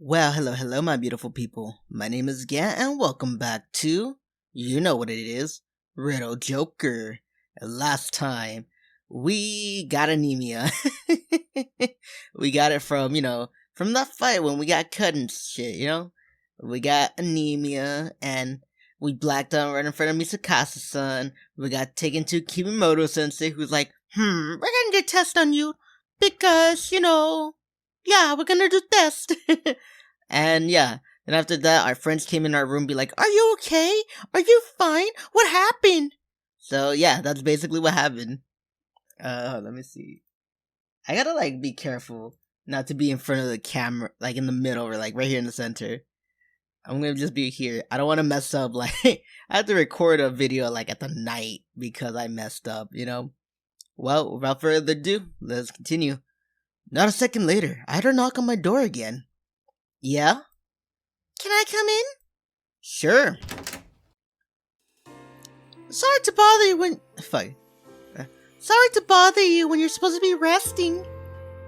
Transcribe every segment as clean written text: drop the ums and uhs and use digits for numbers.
Well, hello, my beautiful people. My name is Gant, and welcome back to, you know what it is, Riddle Joker. And last time, we got anemia. We got it from, from that fight when we got cut and shit. We got anemia, and we blacked out right in front of Misakasa-san. We got taken to Kimimoto-sensei, who's like, we're gonna do a test on you, because, yeah, we're gonna do test. And yeah, and after that, our friends came in our room, be like, "Are you okay? Are you fine? What happened?" So yeah, that's basically what happened. Let me see. I gotta be careful not to be in front of the camera, like in the middle or like right here in the center. I'm gonna just be here. I don't want to mess up. I have to record a video at the night because I messed up. Well, without further ado, let's continue. Not a second later, I had her knock on my door again. Yeah? Can I come in? Sure. Sorry to bother you when... Sorry to bother you when you're supposed to be resting.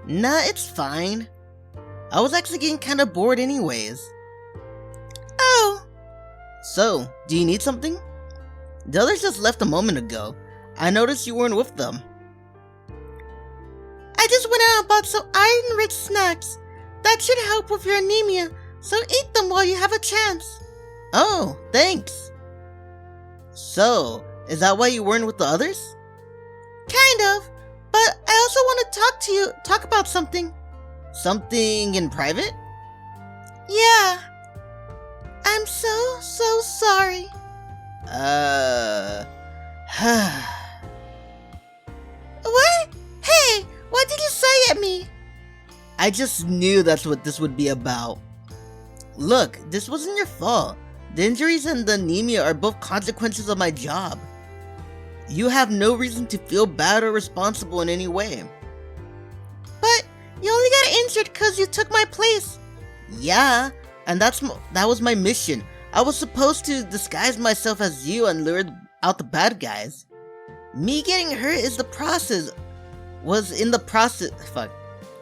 Nah, it's fine. I was actually getting kind of bored anyways. Oh. So, do you need something? The others just left a moment ago. I noticed you weren't with them. I just went out and bought some iron-rich snacks. That should help with your anemia, so eat them while you have a chance. Oh, thanks. So, is that why you weren't with the others? Kind of, but I also want to talk about something. Something in private? Yeah. I'm so sorry. What? Hey, what did you say at me? I just knew that's what this would be about. Look, this wasn't your fault. The injuries and the anemia are both consequences of my job. You have no reason to feel bad or responsible in any way. But you only got injured because you took my place. Yeah, and that was my mission. I was supposed to disguise myself as you and lure out the bad guys. Me getting hurt is the process.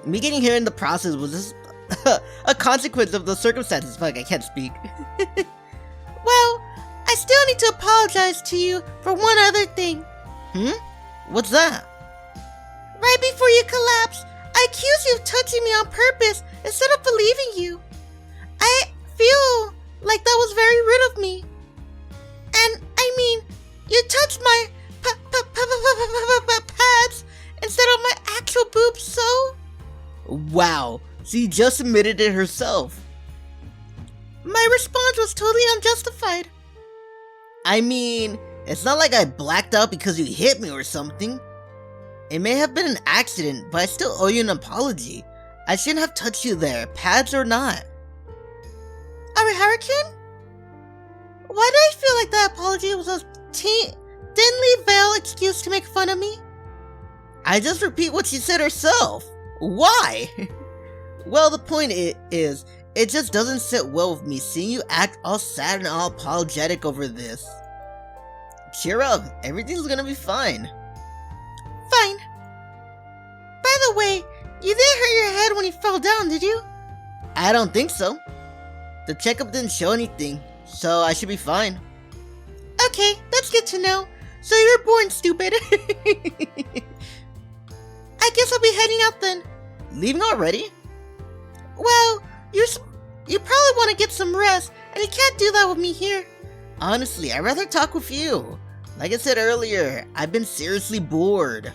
Me getting here in the process was just a consequence of the circumstances. Fuck, I can't speak. Well, I still need to apologize to you for one other thing. What's that? Right before you collapsed, I accused you of touching me on purpose instead of believing you. I feel like that was very rude of me. And, I mean, you touched my pads instead of my actual boobs, so... Wow, she just admitted it herself. My response was totally unjustified. I mean, it's not like I blacked out because you hit me or something. It may have been an accident, but I still owe you an apology. I shouldn't have touched you there, pads or not. Arihara-kun? Why do I feel like that apology was a thinly veiled excuse to make fun of me? I just repeat what she said herself. Why? Well, the point is, it just doesn't sit well with me seeing you act all sad and all apologetic over this. Cheer up, everything's gonna be fine. Fine. By the way, you didn't hurt your head when you fell down, did you? I don't think so. The checkup didn't show anything, so I should be fine. Okay, that's good to know. So you were born stupid. I guess I'll be heading out then. Leaving already? Well, you probably want to get some rest, and you can't do that with me here. Honestly, I'd rather talk with you. Like I said earlier, I've been seriously bored.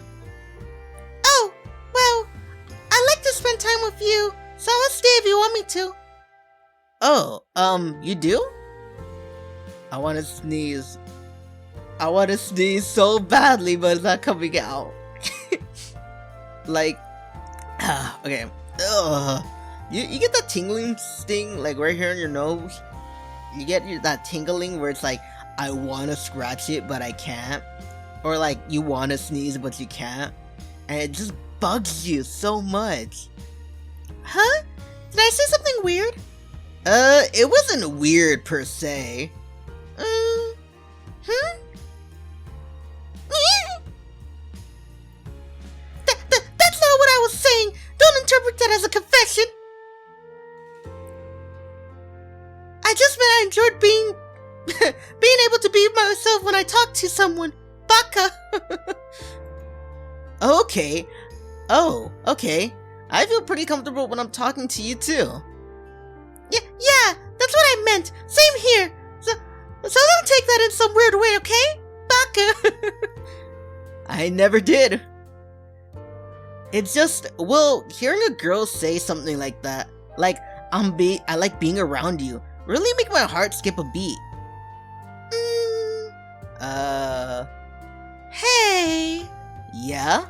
Oh, well, I like to spend time with you, so I'll stay if you want me to. Oh, you do? I want to sneeze. I want to sneeze so badly, but it's not coming out. Okay. You get that tingling sting, right here on your nose? You get that tingling where it's like, I want to scratch it, but I can't. Or you want to sneeze, but you can't. And it just bugs you so much. Huh? Did I say something weird? It wasn't weird per se. That's not what I was saying. Don't interpret that as a confession. just meant I enjoyed being able to be myself when I talk to someone. Baka. Okay. Oh, okay. I feel pretty comfortable when I'm talking to you too. Yeah, that's what I meant. Same here. So don't take that in some weird way, okay? Baka. I never did. It's just, well, hearing a girl say something like that, like, I like being around you, really make my heart skip a beat. Hey. Yeah?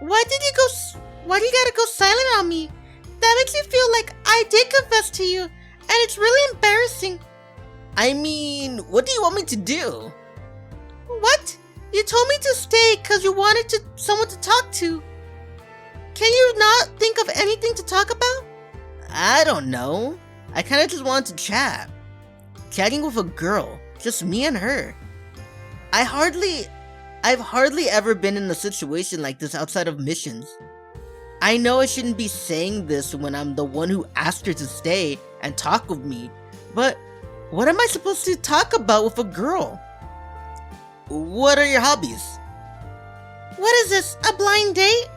Why do you gotta go silent on me? That makes me feel like I did confess to you, and it's really embarrassing. I mean, what do you want me to do? What? You told me to stay because you wanted someone to talk to. Can you not think of anything to talk about? I don't know. I kinda just wanted to chat. Chatting with a girl. Just me and her. I've hardly ever been in a situation like this outside of missions. I know I shouldn't be saying this when I'm the one who asked her to stay and talk with me, but what am I supposed to talk about with a girl? What are your hobbies? What is this, a blind date?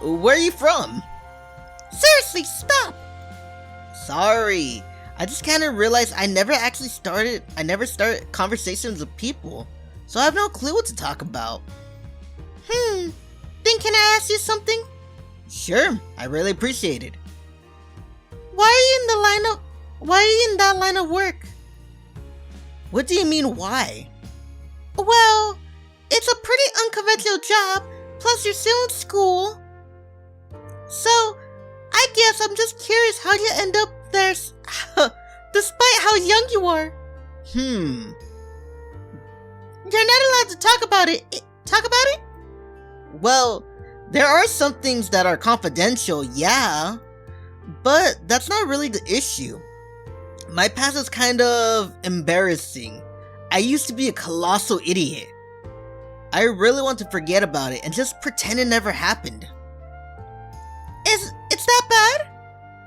Where are you from? Seriously, stop! Sorry, I just kinda realized I never started conversations with people, so I have no clue what to talk about. Then can I ask you something? Sure, I really appreciate it. Why are you in that line of work? What do you mean, why? Well, it's a pretty unconventional job, plus you're still in school. So, I guess I'm just curious how you end up there, despite how young you are. You're not allowed to talk about it. Well, there are some things that are confidential, yeah, but that's not really the issue. My past is kind of embarrassing. I used to be a colossal idiot. I really want to forget about it and just pretend it never happened. It's that bad?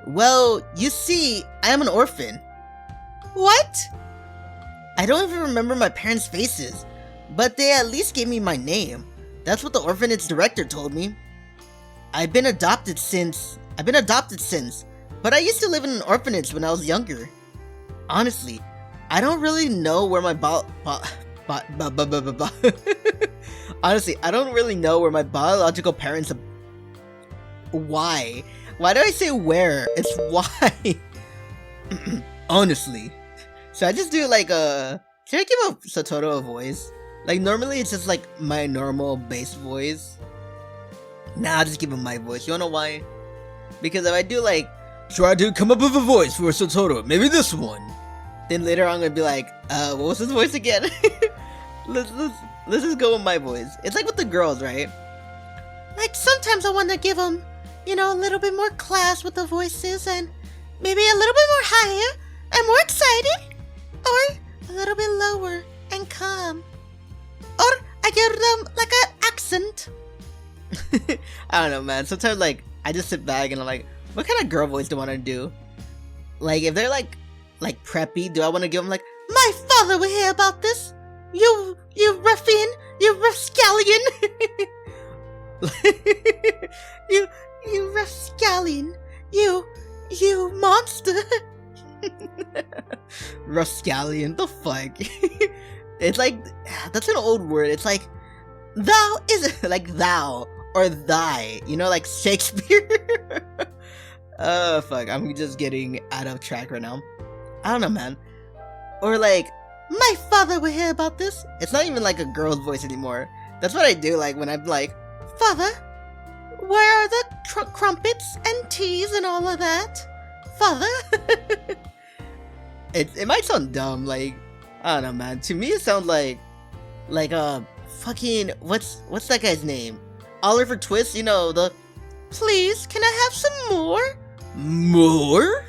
Well, you see, I am an orphan. What? I don't even remember my parents' faces, but they at least gave me my name. That's what the orphanage director told me. I've been adopted since, but I used to live in an orphanage when I was younger. Honestly, I don't really know where my Honestly, I don't really know where my biological parents are. Why? Why do I say where? It's why. Honestly. Should I just do like should I give Satoru a voice? Like normally it's just like my normal bass voice. Nah, I'll just give him my voice. You wanna know why? Because if I do like, try to come up with a voice for Satoru, maybe this one. Then later on I'm gonna be like, what was his voice again? let's just go with my voice. It's like with the girls, right? Like sometimes I want to give them, a little bit more class with the voices and maybe a little bit more higher and more excited, or a little bit lower and calm, or I give them like an accent. I don't know, man. Sometimes like I just sit back and I'm like, what kind of girl voice do I want to do? Like if they're like preppy, do I want to give them like, my father will hear about this, you ruffian, you rascallion. you rascallion, you monster. Rascallion, the fuck. It's like, that's an old word. It's like, thou is like thou or thy, like Shakespeare. Fuck, I'm just getting out of track right now. I don't know, man. Or like, my father will hear about this. It's not even like a girl's voice anymore. That's what I do, like when I'm like, father, where are the crumpets and teas and all of that? Father? It might sound dumb, like, I don't know, man. To me it sounds like fucking, what's that guy's name? Oliver Twist, the, please, can I have some more? More?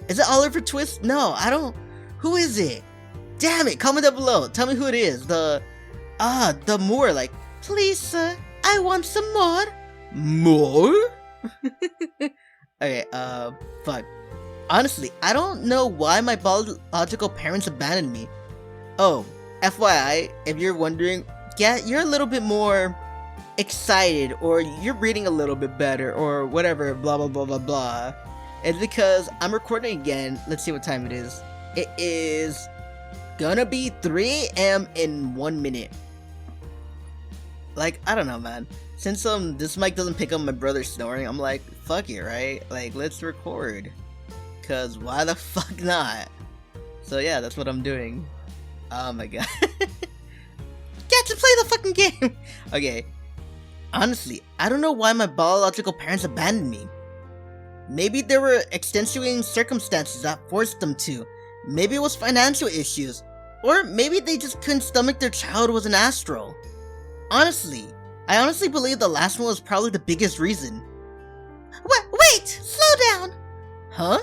Is it Oliver Twist? No, I don't. Who is it? Damn it, comment down below. Tell me who it is. The Moor, like, please, sir, I want some more. More? Okay, fuck. Honestly, I don't know why my biological parents abandoned me. Oh, FYI, if you're wondering, yeah, you're a little bit more excited, or you're reading a little bit better, or whatever, blah blah blah blah blah. It's because I'm recording again. Let's see what time it is. It is gonna be 3 a.m. in 1 minute. Like, I don't know, man. Since this mic doesn't pick up my brother snoring, I'm like, fuck it, right? Like, let's record. Cause why the fuck not? So yeah, that's what I'm doing. Oh my god. Get to play the fucking game! Okay. Honestly, I don't know why my biological parents abandoned me. Maybe there were extenuating circumstances that forced them to. Maybe it was financial issues. Or maybe they just couldn't stomach their child was an astral. I honestly believe the last one was probably the biggest reason. Wait! Slow down! Huh?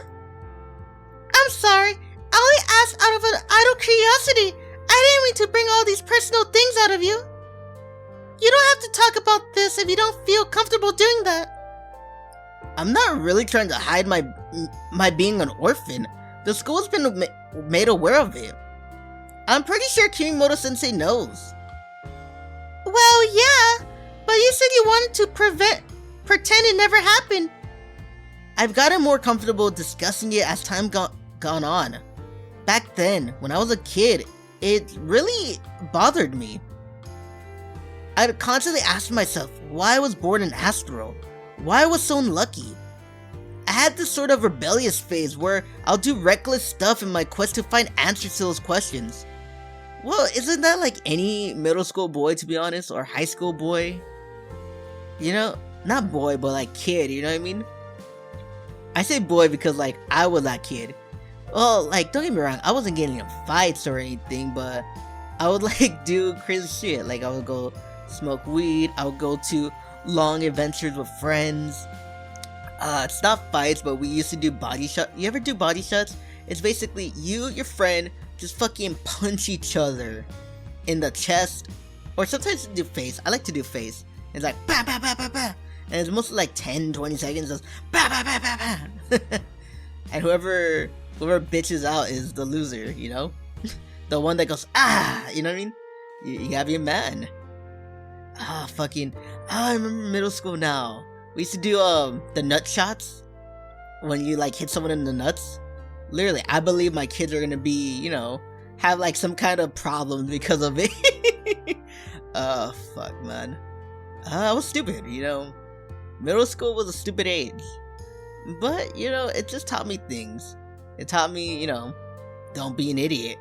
I'm sorry. I only asked out of an idle curiosity. I didn't mean to bring all these personal things out of you. You don't have to talk about this if you don't feel comfortable doing that. I'm not really trying to hide my being an orphan. The school's been made aware of it. I'm pretty sure Kirimoto-sensei knows. Well, yeah, but you said you wanted to pretend it never happened. I've gotten more comfortable discussing it as time gone on. Back then, when I was a kid, it really bothered me. I'd constantly ask myself why I was born an astral, why I was so unlucky. I had this sort of rebellious phase where I'll do reckless stuff in my quest to find answers to those questions. Well, isn't that like any middle school boy, to be honest, or high school boy? You know, not boy, but like kid, you know what I mean? I say boy because like I was that kid. Well, like, don't get me wrong, I wasn't getting in fights or anything, but I would like do crazy shit. Like I would go smoke weed, I would go to long adventures with friends. It's not fights, but we used to do body shots. You ever do body shots? It's basically you, your friend, just fucking punch each other in the chest, or sometimes you do face. I like to do face. It's like bah bah bah bah bah, and it's mostly like 10-20 seconds just bah bah bah bah bah. And whoever bitches out is the loser, you know? The one that goes ah, you know what I mean? You gotta be a man. I remember middle school now. We used to do the nut shots when you like hit someone in the nuts. Literally, I believe my kids are gonna be, you know, have like some kind of problem because of it. Oh fuck, man. I was stupid, you know. Middle school was a stupid age, but you know, it just taught me things. It taught me, you know, don't be an idiot.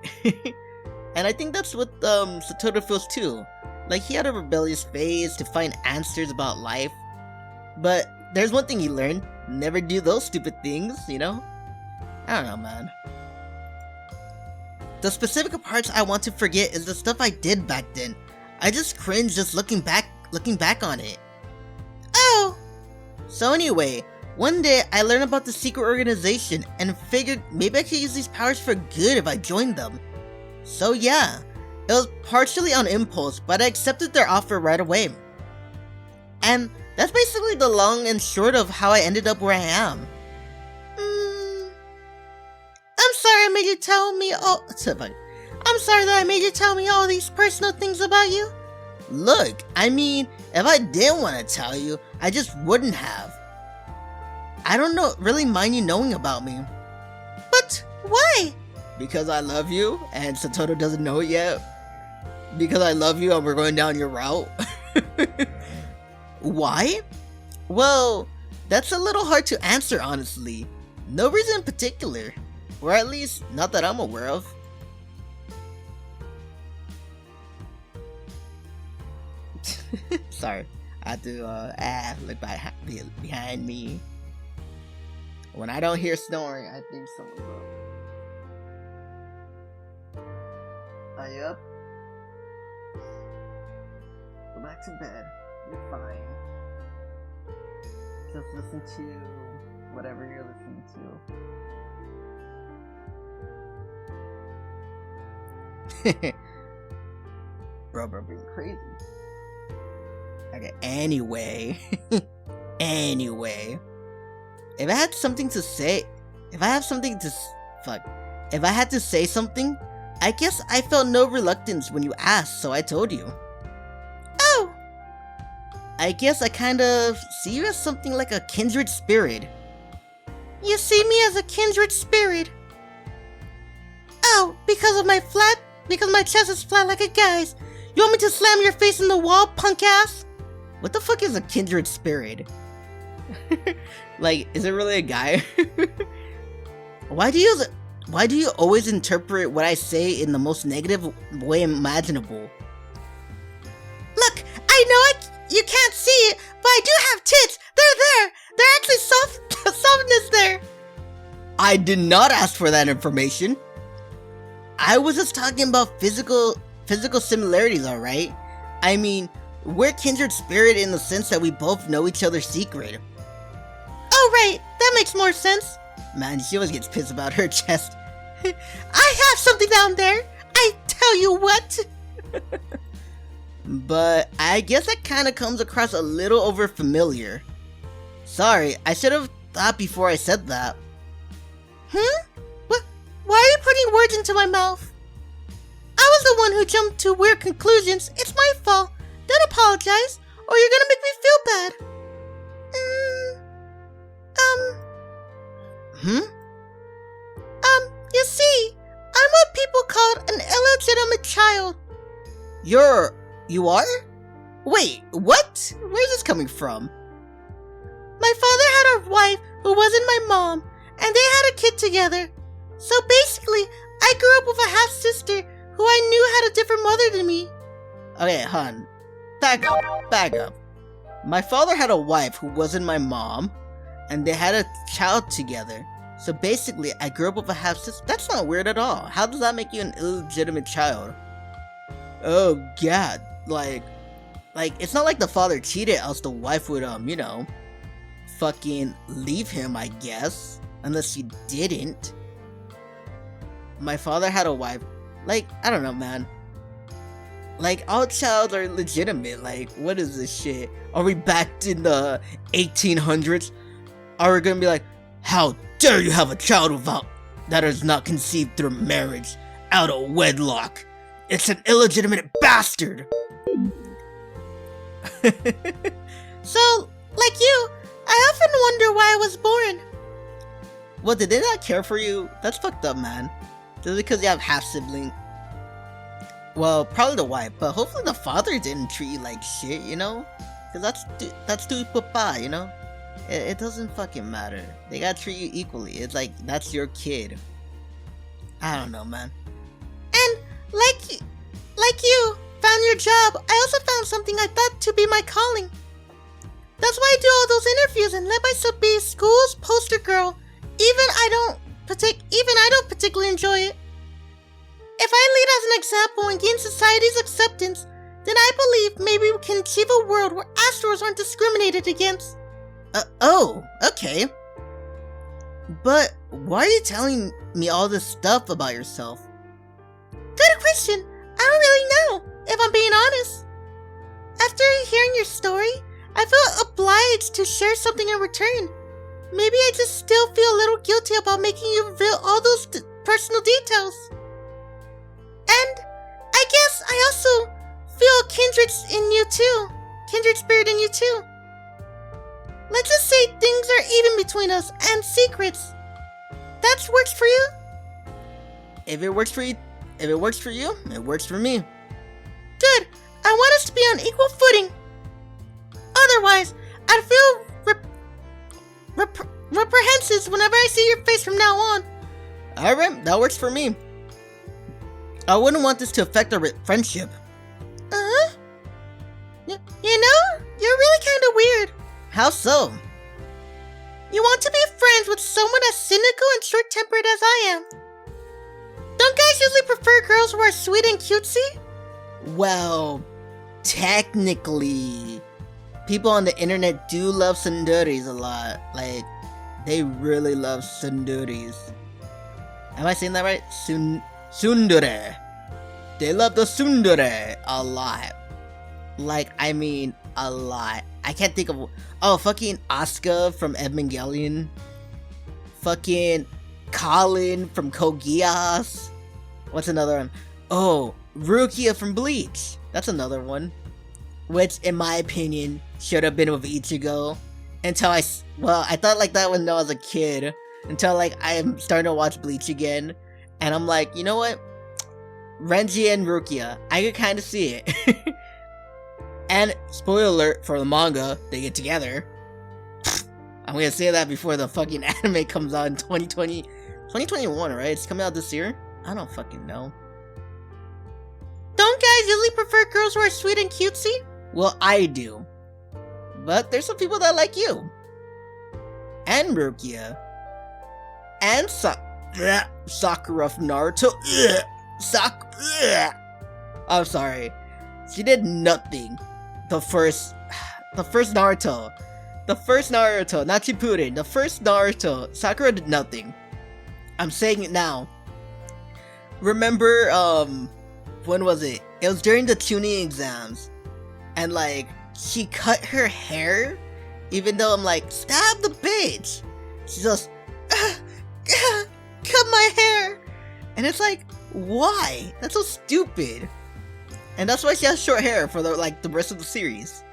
And I think that's what Satoru feels too. Like he had a rebellious phase to find answers about life. But there's one thing he learned: never do those stupid things, you know? I don't know, man. The specific parts I want to forget is the stuff I did back then. I just cringe just looking back on it. Oh! So anyway, one day I learned about the secret organization and figured maybe I could use these powers for good if I joined them. So yeah, it was partially on impulse, but I accepted their offer right away. And that's basically the long and short of how I ended up where I am. I'm sorry I made you tell me all. I'm sorry that I made you tell me all these personal things about you. Look, I mean, if I didn't want to tell you, I just wouldn't have. I don't really mind you knowing about me. But why? Because I love you, and Satoru doesn't know it yet. Because I love you and we're going down your route. Why? Well, that's a little hard to answer, honestly. No reason in particular. Or at least, not that I'm aware of. Sorry, I had to look behind me. When I don't hear snoring, I think someone's up. Are you up? Go back to bed. You're fine. Just listen to whatever you're listening to. Bro, being crazy. Okay, anyway. If I had something to say, If I have something to fuck, if I had to say something, I guess I felt no reluctance when you asked, so I told you. Oh! I guess I kind of see you as something like a kindred spirit. You see me as a kindred spirit? Oh, because my chest is flat like a guy's. You want me to slam your face in the wall, punk ass? What the fuck is a kindred spirit? Like, is it really a guy? Why do you always interpret what I say in the most negative way imaginable? Look, I know you can't see it, but I do have tits. They're there. They're actually softness there. I did not ask for that information. I was just talking about physical similarities, alright? I mean, we're kindred spirit in the sense that we both know each other's secret. Oh right, that makes more sense. Man, she always gets pissed about her chest. I have something down there, I tell you what. But I guess that kind of comes across a little over familiar. Sorry, I should have thought before I said that. What? Why are you putting words into my mouth? I was the one who jumped to weird conclusions. It's my fault. Don't apologize, or you're gonna make me feel bad. You see, I'm what people call an illegitimate child. You are? Wait, what? Where's this coming from? My father had a wife who wasn't my mom, and they had a kid together. So basically, I grew up with a half-sister who I knew had a different mother than me. Okay, hon. Back up. My father had a wife who wasn't my mom, and they had a child together. So basically, I grew up with a half-sister. That's not weird at all. How does that make you an illegitimate child? Oh, God. Like, it's not like the father cheated, else the wife would, fucking leave him, I guess. Unless she didn't. My father had a wife. Like, I don't know, man. Like, all childs are legitimate. Like, what is this shit? Are we back in the 1800s? Are we gonna be like, how dare you have a child that is not conceived through marriage, out of wedlock? It's an illegitimate bastard! So, like you, I often wonder why I was born. Well, did they not care for you? That's fucked up, man. Just because you have half-sibling. Well, probably the wife, but hopefully the father didn't treat you like shit, you know? Because that's tu papa, you know? It doesn't fucking matter. They gotta treat you equally. It's like, that's your kid. I don't know, man. And, like you found your job, I also found something I thought to be my calling. That's why I do all those interviews and let myself be school's poster girl. Even I don't particularly enjoy it. If I lead as an example and gain society's acceptance, then I believe maybe we can achieve a world where Astrals aren't discriminated against. Oh, okay. But why are you telling me all this stuff about yourself? Good question. I don't really know, if I'm being honest. After hearing your story, I feel obliged to share something in return. Maybe I just still feel a little guilty about making you reveal all those personal details. And I guess I also feel a kindred spirit in you too. Let's just say things are even between us and secrets. That works for you? If it works for you, it works for me. Good. I want us to be on equal footing. Otherwise, I'd feel reprehensive whenever I see your face from now on. Alright, that works for me. I wouldn't want this to affect our friendship. Uh-huh. You know, you're really kind of weird. How so? You want to be friends with someone as cynical and short-tempered as I am. Don't guys usually prefer girls who are sweet and cutesy? Well, technically, people on the internet do love sundaris a lot. Like, they really love sundaris. Am I saying that right? Sundare. They love the sundare a lot. Like, I mean, a lot. I can't think of... Oh, fucking Asuka from Evangelion. Fucking Colin from Code Geass. What's another one? Oh, Rukia from Bleach. That's another one. Which, in my opinion, should have been with Ichigo. Until I thought like that when I was a kid. Until like I am starting to watch Bleach again. And I'm like, you know what? Renji and Rukia. I could kind of see it. And, spoiler alert for the manga, they get together. I'm gonna say that before the fucking anime comes out in 2021, right? It's coming out this year? I don't fucking know. Don't guys usually prefer girls who are sweet and cutesy? Well, I do. But there's some people that like you. And Rukia. And Sakura from Naruto. I'm sorry. She did nothing. The first Naruto. The first Naruto, not Shippuden. The first Naruto. Sakura did nothing. I'm saying it now. Remember, when was it? It was during the tuning exams. And like, she cut her hair. Even though I'm like, stab the bitch. She just, cut my hair. And it's like, why? That's so stupid. And that's why she has short hair for the rest of the series.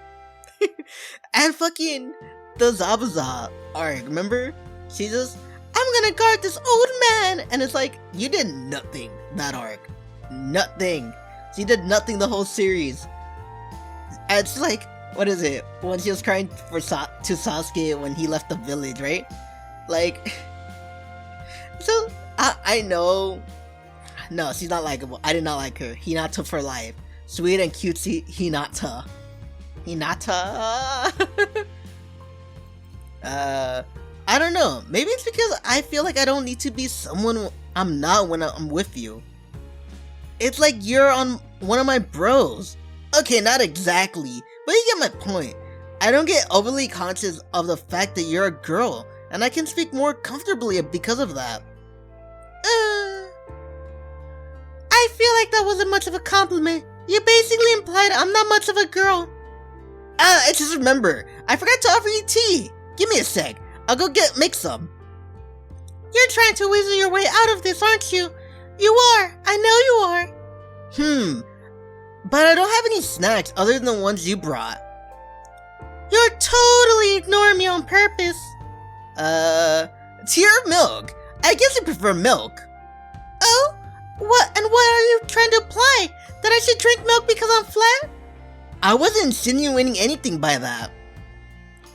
And fucking the Zabuza arc, remember? She just, I'm gonna guard this old man. And it's like, you did nothing that arc. Nothing. She did nothing the whole series. And it's like, what is it? When she was crying to Sasuke when he left the village, right? Like, so I know. No, she's not likable. I did not like her. Hinata for life. Sweet and cutesy Hinata. I don't know. Maybe it's because I feel like I don't need to be someone I'm not when I'm with you. It's like you're on one of my bros. Okay, not exactly, but you get my point. I don't get overly conscious of the fact that you're a girl, and I can speak more comfortably because of that. I feel like that wasn't much of a compliment. You basically implied I'm not much of a girl. I just remember, I forgot to offer you tea. Give me a sec. I'll go make some. You're trying to weasel your way out of this, aren't you? You are. I know you are. But I don't have any snacks other than the ones you brought. You're totally ignoring me on purpose. Tea or milk? I guess you prefer milk. Oh? What are you trying to imply? That I should drink milk because I'm flat? I wasn't insinuating anything by that.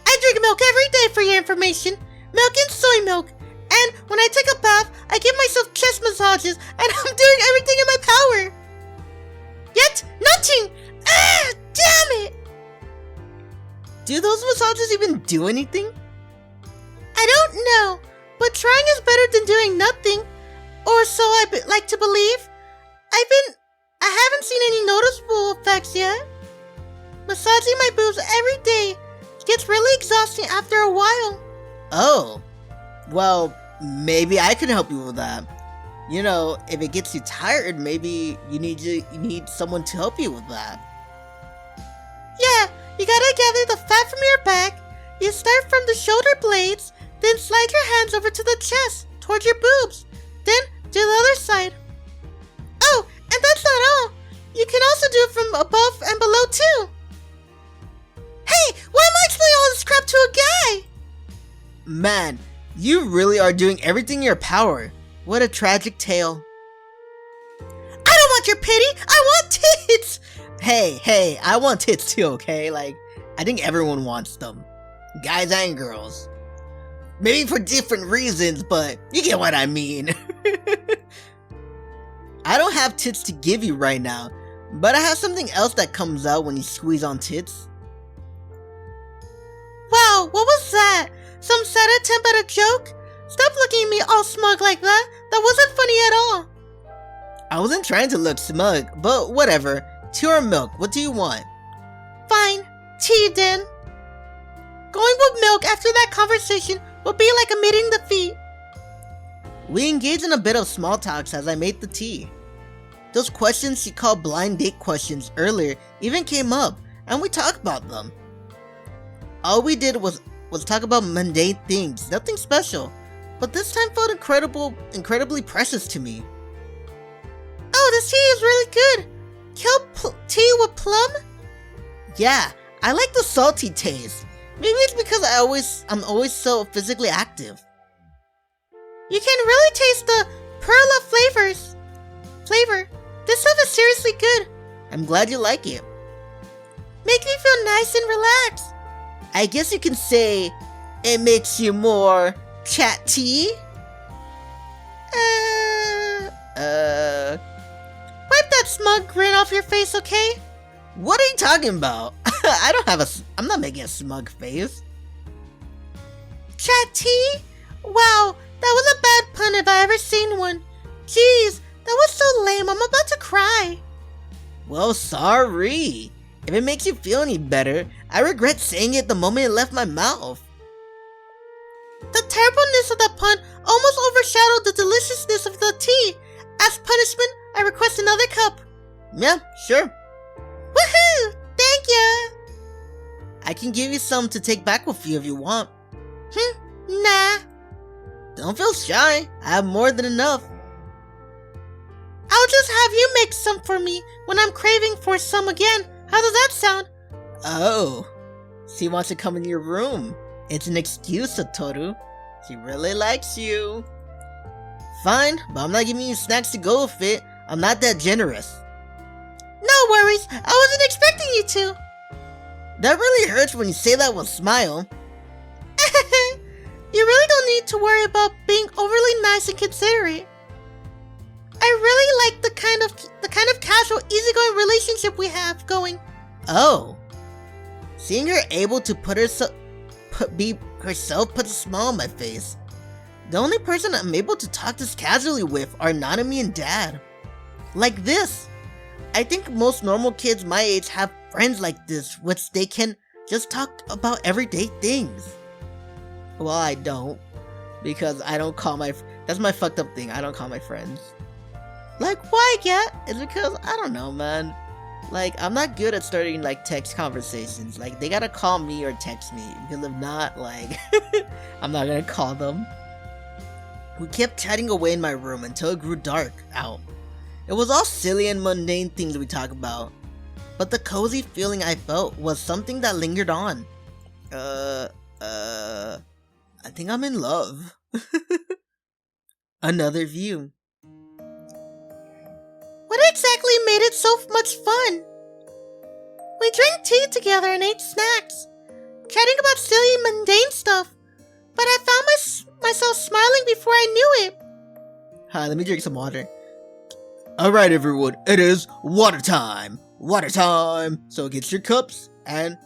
I drink milk every day for your information. Milk and soy milk. And when I take a bath, I give myself chest massages, and I'm doing everything in my power. Yet, nothing! Damn it! Do those massages even do anything? I don't know, but trying is better than doing nothing. Or so I like to believe. I haven't seen any noticeable effects yet. Massaging my boobs every day gets really exhausting after a while. Oh, well, maybe I can help you with that. You know, if it gets you tired, maybe you need someone to help you with that. Yeah, you gotta gather the fat from your back. You start from the shoulder blades, then slide your hands over to the chest, towards your boobs. Then do the other side. Oh, and that's not all. You can also do it from above and below too. Hey, why am I explaining all this crap to a guy? Man, you really are doing everything in your power. What a tragic tale. I don't want your pity. I want tits. Hey, I want tits too, okay? Like, I think everyone wants them. Guys and girls. Maybe for different reasons, but you get what I mean. I don't have tits to give you right now, but I have something else that comes out when you squeeze on tits. Wow, what was that? Some sad attempt at a joke? Stop looking at me all smug like that. That wasn't funny at all. I wasn't trying to look smug, but whatever. Tea or milk, what do you want? Fine, tea then. Going with milk after that conversation will be like admitting defeat. We engaged in a bit of small talks as I made the tea. Those questions she called blind date questions earlier even came up, and we talked about them. All we did was talk about mundane things, nothing special. but this time felt incredibly precious to me. Oh, this tea is really good. Kelp tea with plum? Yeah, I like the salty taste. Maybe it's because I'm always so physically active. You can really taste the pearl of flavor. This stuff is seriously good. I'm glad you like it. Make me feel nice and relaxed. I guess you can say it makes you more chatty. Wipe that smug grin off your face, okay? What are you talking about? I'm not making a smug face. Chatty? Wow, that was a bad pun if I ever seen one. Jeez, that was so lame, I'm about to cry. Well, sorry. If it makes you feel any better, I regret saying it the moment it left my mouth. The terribleness of that pun almost overshadowed the deliciousness of the tea. As punishment, I request another cup. Yeah, sure. Woohoo! Thank ya! I can give you some to take back with you if you want. Nah. Don't feel shy. I have more than enough. I'll just have you make some for me when I'm craving for some again. How does that sound? Oh, she wants to come in your room. It's an excuse, Satoru. She really likes you. Fine, but I'm not giving you snacks to go with it. I'm not that generous. No worries, I wasn't expecting you to. That really hurts when you say that with a smile. You really don't need to worry about being overly nice and considerate. I really like the kind of casual, easygoing relationship we have going. Oh. Seeing her able to be herself puts a smile on my face. The only person I'm able to talk this casually with are Nanami and Dad. Like this. I think most normal kids my age have friends like this, which they can just talk about everyday things. Well, I don't. Because I don't call that's my fucked up thing, I don't call my friends. Like, why, yeah? It's because, I don't know, man. Like, I'm not good at starting, like, text conversations. Like, they gotta call me or text me. Because if not, like, I'm not gonna call them. We kept chatting away in my room until it grew dark out. It was all silly and mundane things we talked about. But the cozy feeling I felt was something that lingered on. I think I'm in love. Another view. What exactly made it so much fun? We drank tea together and ate snacks, chatting about silly, mundane stuff, but I found myself smiling before I knew it. Hi, let me drink some water. Alright everyone, it is water time! Water time! So get your cups and...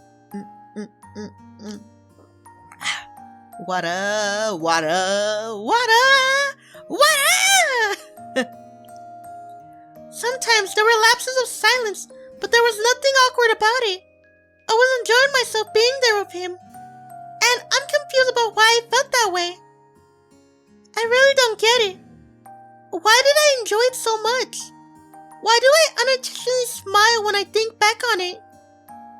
Water, water, water, water! Sometimes there were lapses of silence, but there was nothing awkward about it. I was enjoying myself being there with him, and I'm confused about why I felt that way. I really don't get it. Why did I enjoy it so much? Why do I unintentionally smile when I think back on it?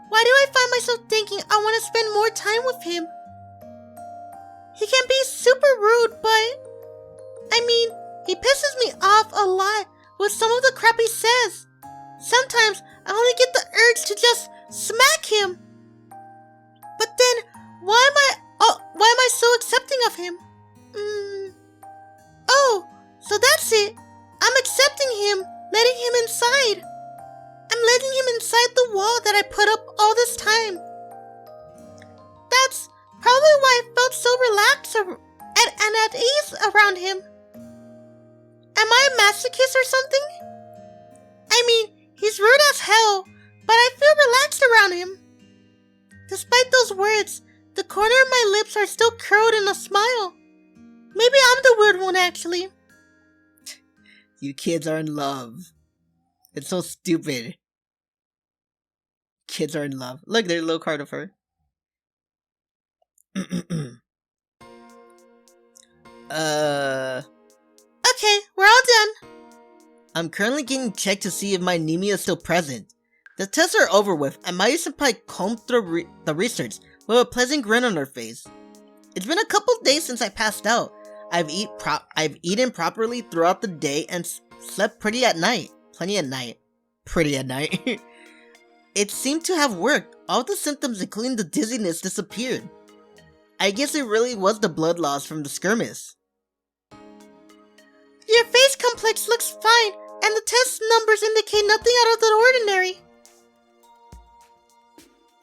Why do I find myself thinking I want to spend more time with him? He can be super rude, but... I mean, he pisses me off a lot with some of the crap he says. Sometimes I only get the urge to just smack him. But then, why am I so accepting of him? Oh, so that's it. I'm accepting him, letting him inside. I'm letting him inside the wall that I put up all this time. That's probably why I felt so relaxed and at ease around him. Am I a masochist or something? I mean, he's rude as hell, but I feel relaxed around him. Despite those words, the corner of my lips are still curled in a smile. Maybe I'm the weird one, actually. You kids are in love. It's so stupid. Kids are in love. Look, there's a little card of her. Okay, we're all done. I'm currently getting checked to see if my anemia is still present. The tests are over with, and Mayu-senpai combed through the research with a pleasant grin on her face. It's been a couple days since I passed out. I've eaten properly throughout the day and slept pretty at night. Pretty at night. It seemed to have worked. All the symptoms, including the dizziness, disappeared. I guess it really was the blood loss from the skirmish. Your face complex looks fine, and the test numbers indicate nothing out of the ordinary.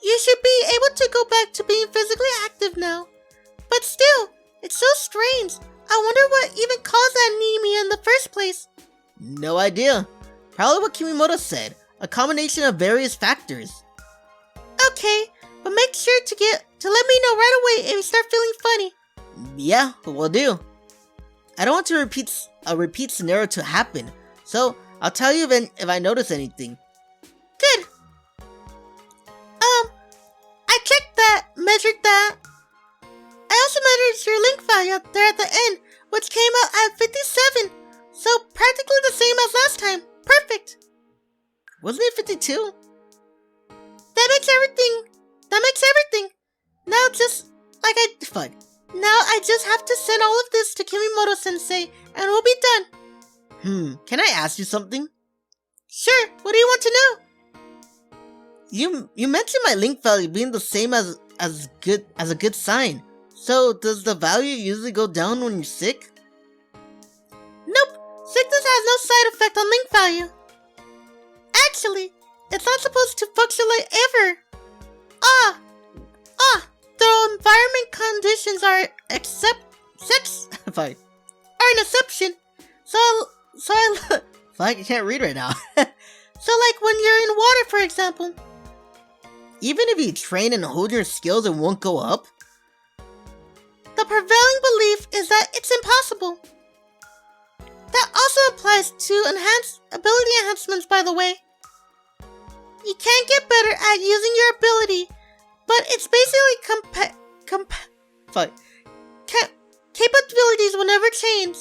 You should be able to go back to being physically active now. But still, it's so strange. I wonder what even caused that anemia in the first place. No idea. Probably what Kimimoto said. A combination of various factors. Okay, but make sure to let me know right away if you start feeling funny. Yeah, will do. I don't want a repeat scenario to happen, so I'll tell you if I notice anything. Good. I checked that, measured that. I also measured your link value up there at the end, which came out at 57. So practically the same as last time. Perfect. Wasn't it 52? That makes everything. Now Now I just have to send all of this to Kimimoto-sensei, and we'll be done. Can I ask you something? Sure, what do you want to know? You mentioned my link value being the same as a good sign. So does the value usually go down when you're sick? Nope, sickness has no side effect on link value. Actually, it's not supposed to fluctuate ever. The environment conditions are an exception. I can't read right now. So like when you're in water, for example. Even if you train and hold your skills, it won't go up? The prevailing belief is that it's impossible. That also applies to ability enhancements, by the way. You can't get better at using your ability, but it's basically capabilities will never change.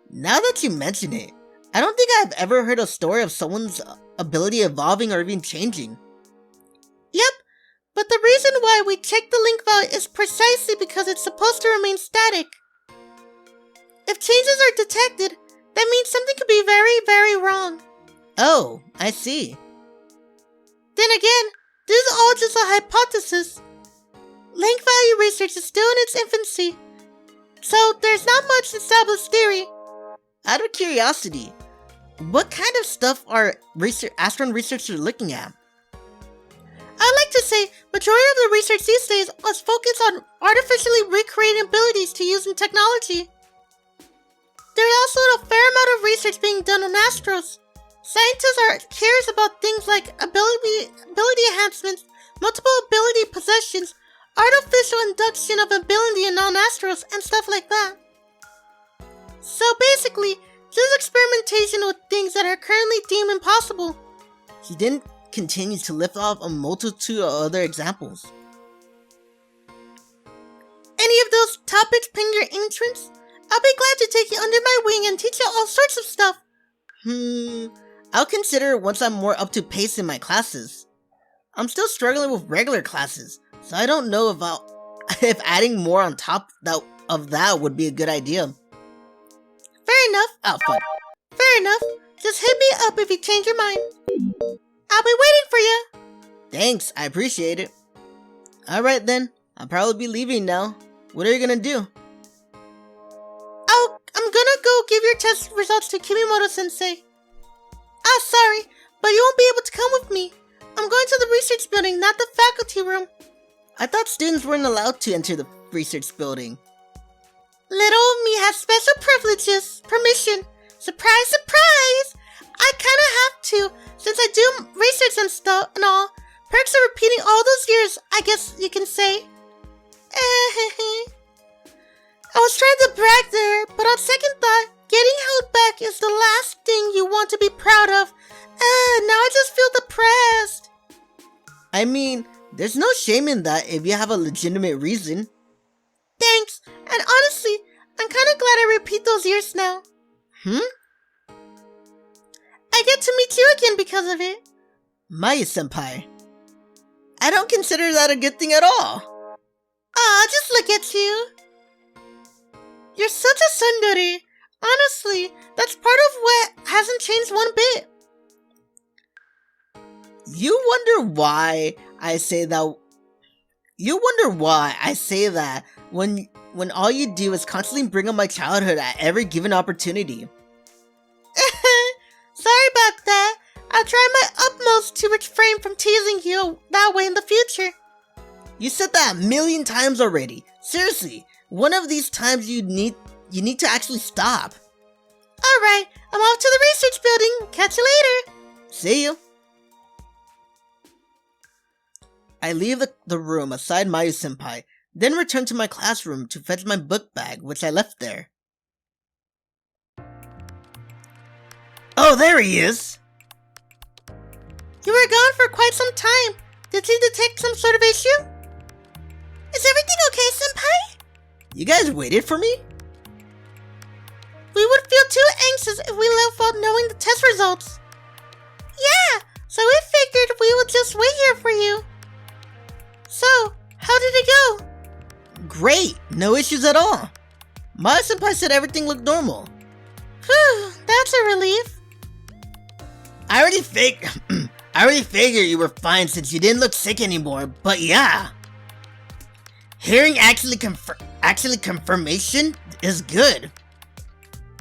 Now that you mention it, I don't think I've ever heard a story of someone's ability evolving or even changing. Yep, but the reason why we check the link value is precisely because it's supposed to remain static. If changes are detected, that means something could be very, very wrong. Oh, I see. Then again, this is all just a hypothesis. Link value research is still in its infancy, so there's not much established theory. Out of curiosity, what kind of stuff are Astron researchers looking at? I'd like to say majority of the research these days was focused on artificially recreating abilities to use in technology. There's also a fair amount of research being done on Astrals. Scientists are curious about things like ability enhancements, multiple ability possessions, artificial induction of ability in non-Astrals, and stuff like that. So basically, just experimentation with things that are currently deemed impossible. He then continues to lift off a multitude of other examples. Any of those topics ping your interest? I'll be glad to take you under my wing and teach you all sorts of stuff. I'll consider it once I'm more up to pace in my classes. I'm still struggling with regular classes, so I don't know if adding more on top of that would be a good idea. Fair enough. Oh, fuck. Fair enough. Just hit me up if you change your mind. I'll be waiting for you. Thanks, I appreciate it. Alright then, I'll probably be leaving now. What are you gonna do? Oh, I'm gonna go give your test results to Kimimoto-sensei. Sorry, but you won't be able to come with me. I'm going to the research building, not the faculty room. I thought students weren't allowed to enter the research building. Little me has special privileges. Permission. Surprise, surprise! I kinda have to, since I do research and stuff and all. Perks of repeating all those years, I guess you can say. I was trying to brag there, but on second thought, getting held back is the last thing you want to be proud of. Now I just feel depressed. I mean, there's no shame in that if you have a legitimate reason. Thanks, and honestly, I'm kinda glad I repeat those years now. I get to meet you again because of it. Maya-senpai. I don't consider that a good thing at all. Aw, just look at you. You're such a tsundere. Honestly, that's part of what hasn't changed one bit. You wonder why I say that. You wonder why I say that when all you do is constantly bring up my childhood at every given opportunity. Sorry about that. I'll try my utmost to refrain from teasing you that way in the future. You said that 1,000,000 times already. Seriously, one of these times you need to actually stop. Alright, I'm off to the research building. Catch you later. See you. I leave the room aside Mayu-senpai, then return to my classroom to fetch my book bag, which I left there. Oh, there he is! You were gone for quite some time. Did you detect some sort of issue? Is everything okay, senpai? You guys waited for me? We would feel too anxious if we left without knowing the test results. Yeah, so we figured we would just wait here for you. So, how did it go? Great, no issues at all. Mayu-senpai said everything looked normal. Phew, that's a relief. I already figured you were fine since you didn't look sick anymore, but yeah. Hearing confirmation is good.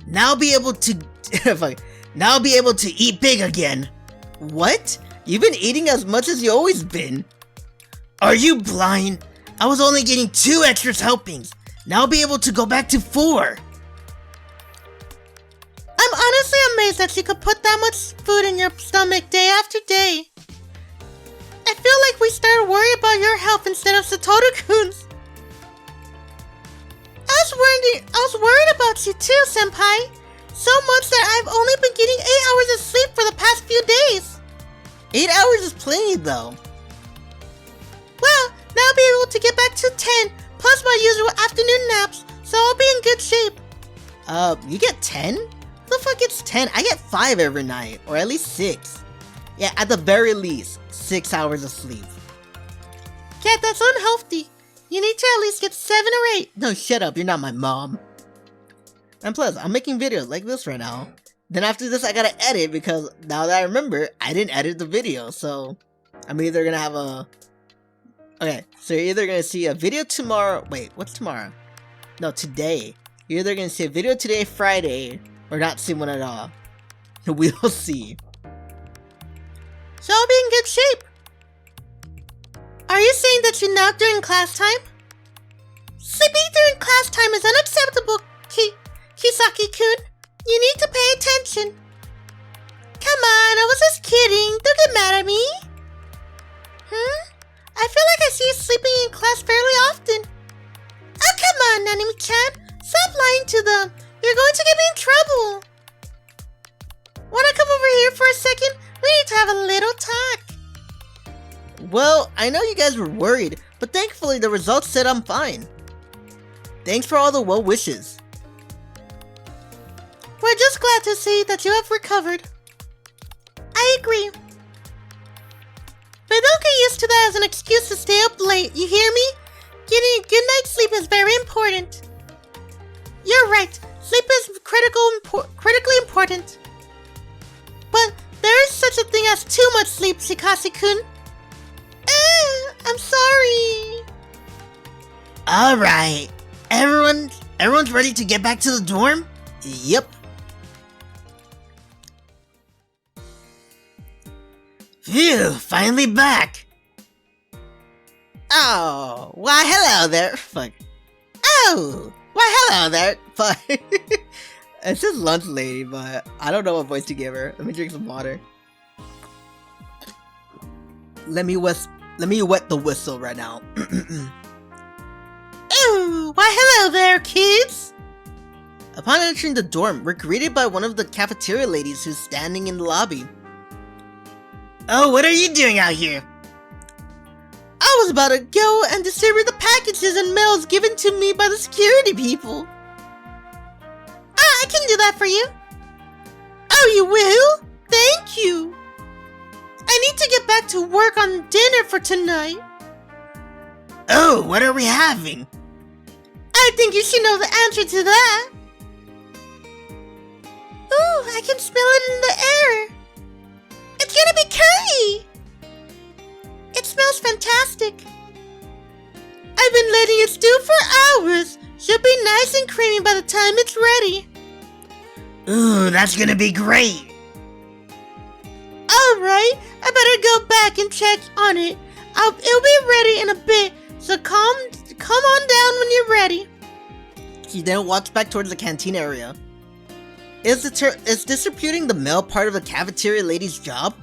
Now I'll be able to eat big again. What? You've been eating as much as you always been. Are you blind? I was only getting 2 extra helpings. Now I'll be able to go back to 4. I'm honestly amazed that you could put that much food in your stomach day after day. I feel like we started worrying about your health instead of Satoru-kun's. I was worried about you too, senpai. So much that I've only been getting 8 hours of sleep for the past few days. 8 hours is plenty though. Well, now I'll be able to get back to 10, plus my usual afternoon naps, so I'll be in good shape. You get 10? Who the fuck gets 10? I get 5 every night, or at least 6. Yeah, at the very least, 6 hours of sleep. Cat, that's unhealthy. You need to at least get 7 or 8. No, shut up, you're not my mom. And plus, I'm making videos like this right now. Then after this, I gotta edit because now that I remember, I didn't edit the video, so I'm either gonna have a... Okay, so you're either gonna see a video tomorrow... Wait, what's tomorrow? No, today. You're either gonna see a video today, Friday, or not see one at all. We'll see. So I'll be in good shape. Are you saying that you nap during class time? Sleeping during class time is unacceptable, Kisaki-kun. You need to pay attention. Come on, I was just kidding. Don't get mad at me. I feel like I see you sleeping in class fairly often. Oh, come on, Nanami-chan. Stop lying to them. You're going to get me in trouble. Wanna come over here for a second? We need to have a little talk. Well, I know you guys were worried, but thankfully the results said I'm fine. Thanks for all the well wishes. We're just glad to see that you have recovered. I agree. But don't get used to that as an excuse to stay up late, you hear me? Getting a good night's sleep is very important. You're right, sleep is critically important. But there is such a thing as too much sleep, Shikasi-kun. I'm sorry. Alright, everyone's ready to get back to the dorm? Yep. Phew, finally back! Oh, why hello there, fuck. Oh, why hello there, fuck. It's just lunch lady, but I don't know what voice to give her. Let me drink some water. Let me wet the whistle right now. Ooh, why hello there, kids! Upon entering the dorm, we're greeted by one of the cafeteria ladies who's standing in the lobby. Oh, what are you doing out here? I was about to go and distribute the packages and mails given to me by the security people. I can do that for you. Oh, you will? Thank you. I need to get back to work on dinner for tonight. Oh, what are we having? I think you should know the answer to that. Ooh, I can smell it in the air. It's gonna be curry. It smells fantastic. I've been letting it stew for hours. Should be nice and creamy by the time it's ready. Ooh, that's gonna be great. Alright, I better go back and check on it. It'll be ready in a bit, so come on down when you're ready. He then walks back towards the canteen area. Is distributing the mail part of the cafeteria lady's job?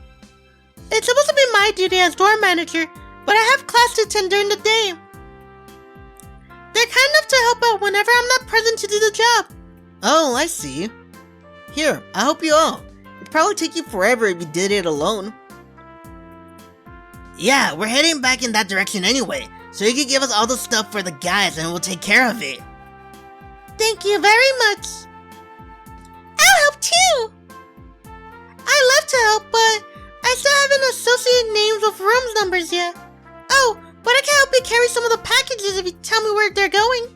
It's supposed to be my duty as door manager, but I have class to attend during the day. They're kind enough to help out whenever I'm not present to do the job. Oh, I see. Here, I'll help you out. It'd probably take you forever if you did it alone. Yeah, we're heading back in that direction anyway, so you can give us all the stuff for the guys and we'll take care of it. Thank you very much. I'll help too. I love to help, but I still haven't associated names with rooms numbers yet. Oh, but I can help you carry some of the packages if you tell me where they're going.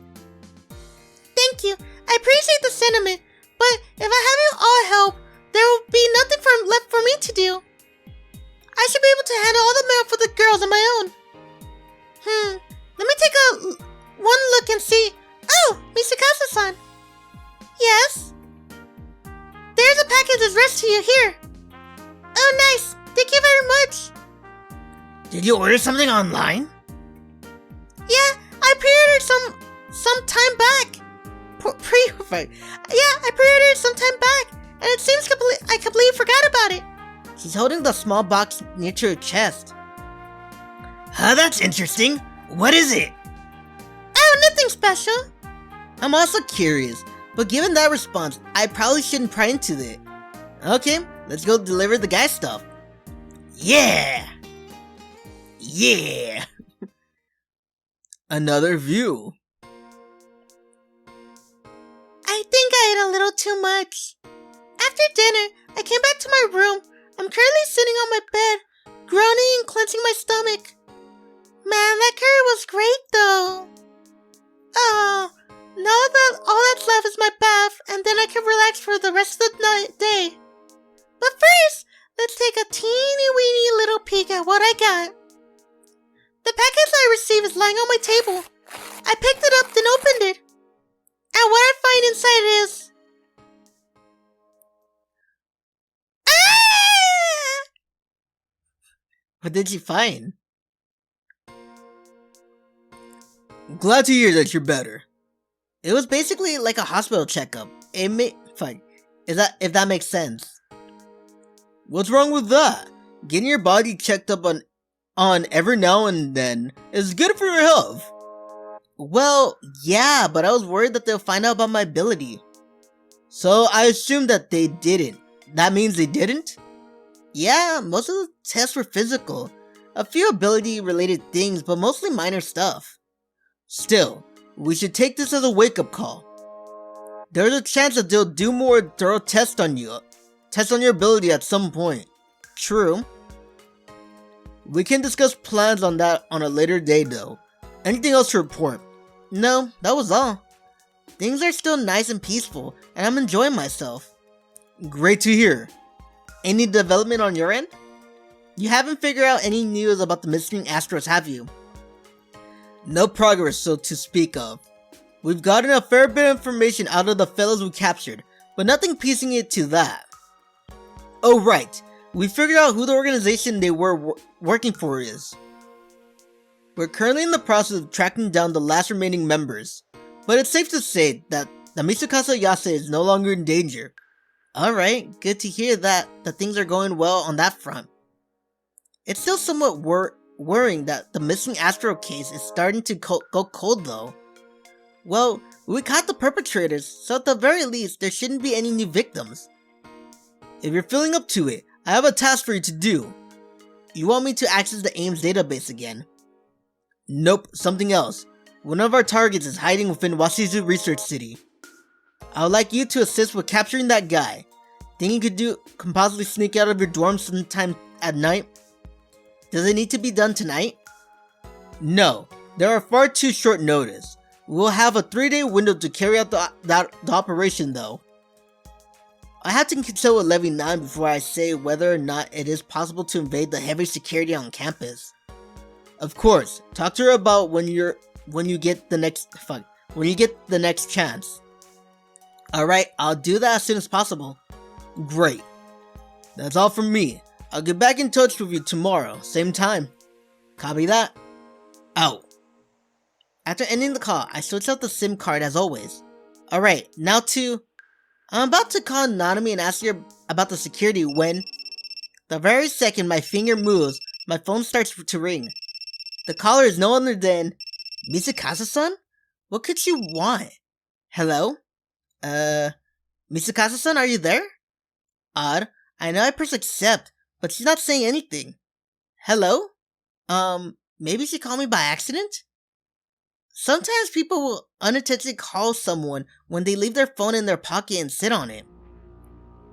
Thank you. I appreciate the sentiment, but if I have you all help, there will be nothing left for me to do. I should be able to handle all the mail for the girls on my own. Let me take one look and see. Oh, Misakasa-san. Yes? There's a package addressed to you here. Oh, nice. Thank you very much. Did you order something online? Yeah, I pre-ordered some time back. I pre-ordered it some time back, and it seems I completely forgot about it. She's holding the small box near to her chest. Huh, that's interesting. What is it? Oh, nothing special. I'm also curious, but given that response, I probably shouldn't pry into it. Okay, let's go deliver the guy stuff. Yeah! Yeah! Another view. I think I ate a little too much. After dinner, I came back to my room. I'm currently sitting on my bed, groaning and clenching my stomach. Man, that curry was great though. Oh, now that all that's left is my bath, and then I can relax for the rest of the day. But first, let's take a teeny weeny little peek at what I got. The package I received is lying on my table. I picked it up, then opened it. And what I find inside is... Ah! What did you find? Glad to hear that you're better. It was basically like a hospital checkup. Fine. If that makes sense. What's wrong with that? Getting your body checked up on every now and then is good for your health. Well, yeah, but I was worried that they'll find out about my ability. So I assumed that they didn't. That means they didn't? Yeah, most of the tests were physical. A few ability related things, but mostly minor stuff. Still, we should take this as a wake-up call. There's a chance that they'll do more thorough tests on your ability at some point. True. We can discuss plans on that on a later day though. Anything else to report? No, that was all. Things are still nice and peaceful, and I'm enjoying myself. Great to hear. Any development on your end? You haven't figured out any news about the missing Astrals, have you? No progress, so to speak of. We've gotten a fair bit of information out of the fellows we captured, but nothing piecing it to that. Oh right, we figured out who the organization they were working for is. We're currently in the process of tracking down the last remaining members, but it's safe to say that the Misakasa Ayase is no longer in danger. Alright, good to hear that things are going well on that front. It's still somewhat worrying that the missing Astral case is starting to go cold though. Well, we caught the perpetrators, so at the very least there shouldn't be any new victims. If you're feeling up to it, I have a task for you to do. You want me to access the AIMS database again? Nope, something else. One of our targets is hiding within Washizu Research City. I would like you to assist with capturing that guy. Think you can possibly sneak out of your dorm sometime at night? Does it need to be done tonight? No, there are far too short notice. We'll have a 3-day window to carry out the operation though. I have to consult with Levy 9 before I say whether or not it is possible to invade the heavy security on campus. Of course, talk to her about when you get the next chance. Alright, I'll do that as soon as possible. Great. That's all from me. I'll get back in touch with you tomorrow, same time. Copy that. Out. After ending the call, I switched out the SIM card as always. Alright, now I'm about to call Nanami and ask her about the security when, the very second my finger moves, my phone starts to ring. The caller is no other than Misakasa-san? What could she want? Hello? Misakasa-san, are you there? Odd. I know I pressed accept, but she's not saying anything. Hello? Maybe she called me by accident? Sometimes people will unintentionally call someone when they leave their phone in their pocket and sit on it.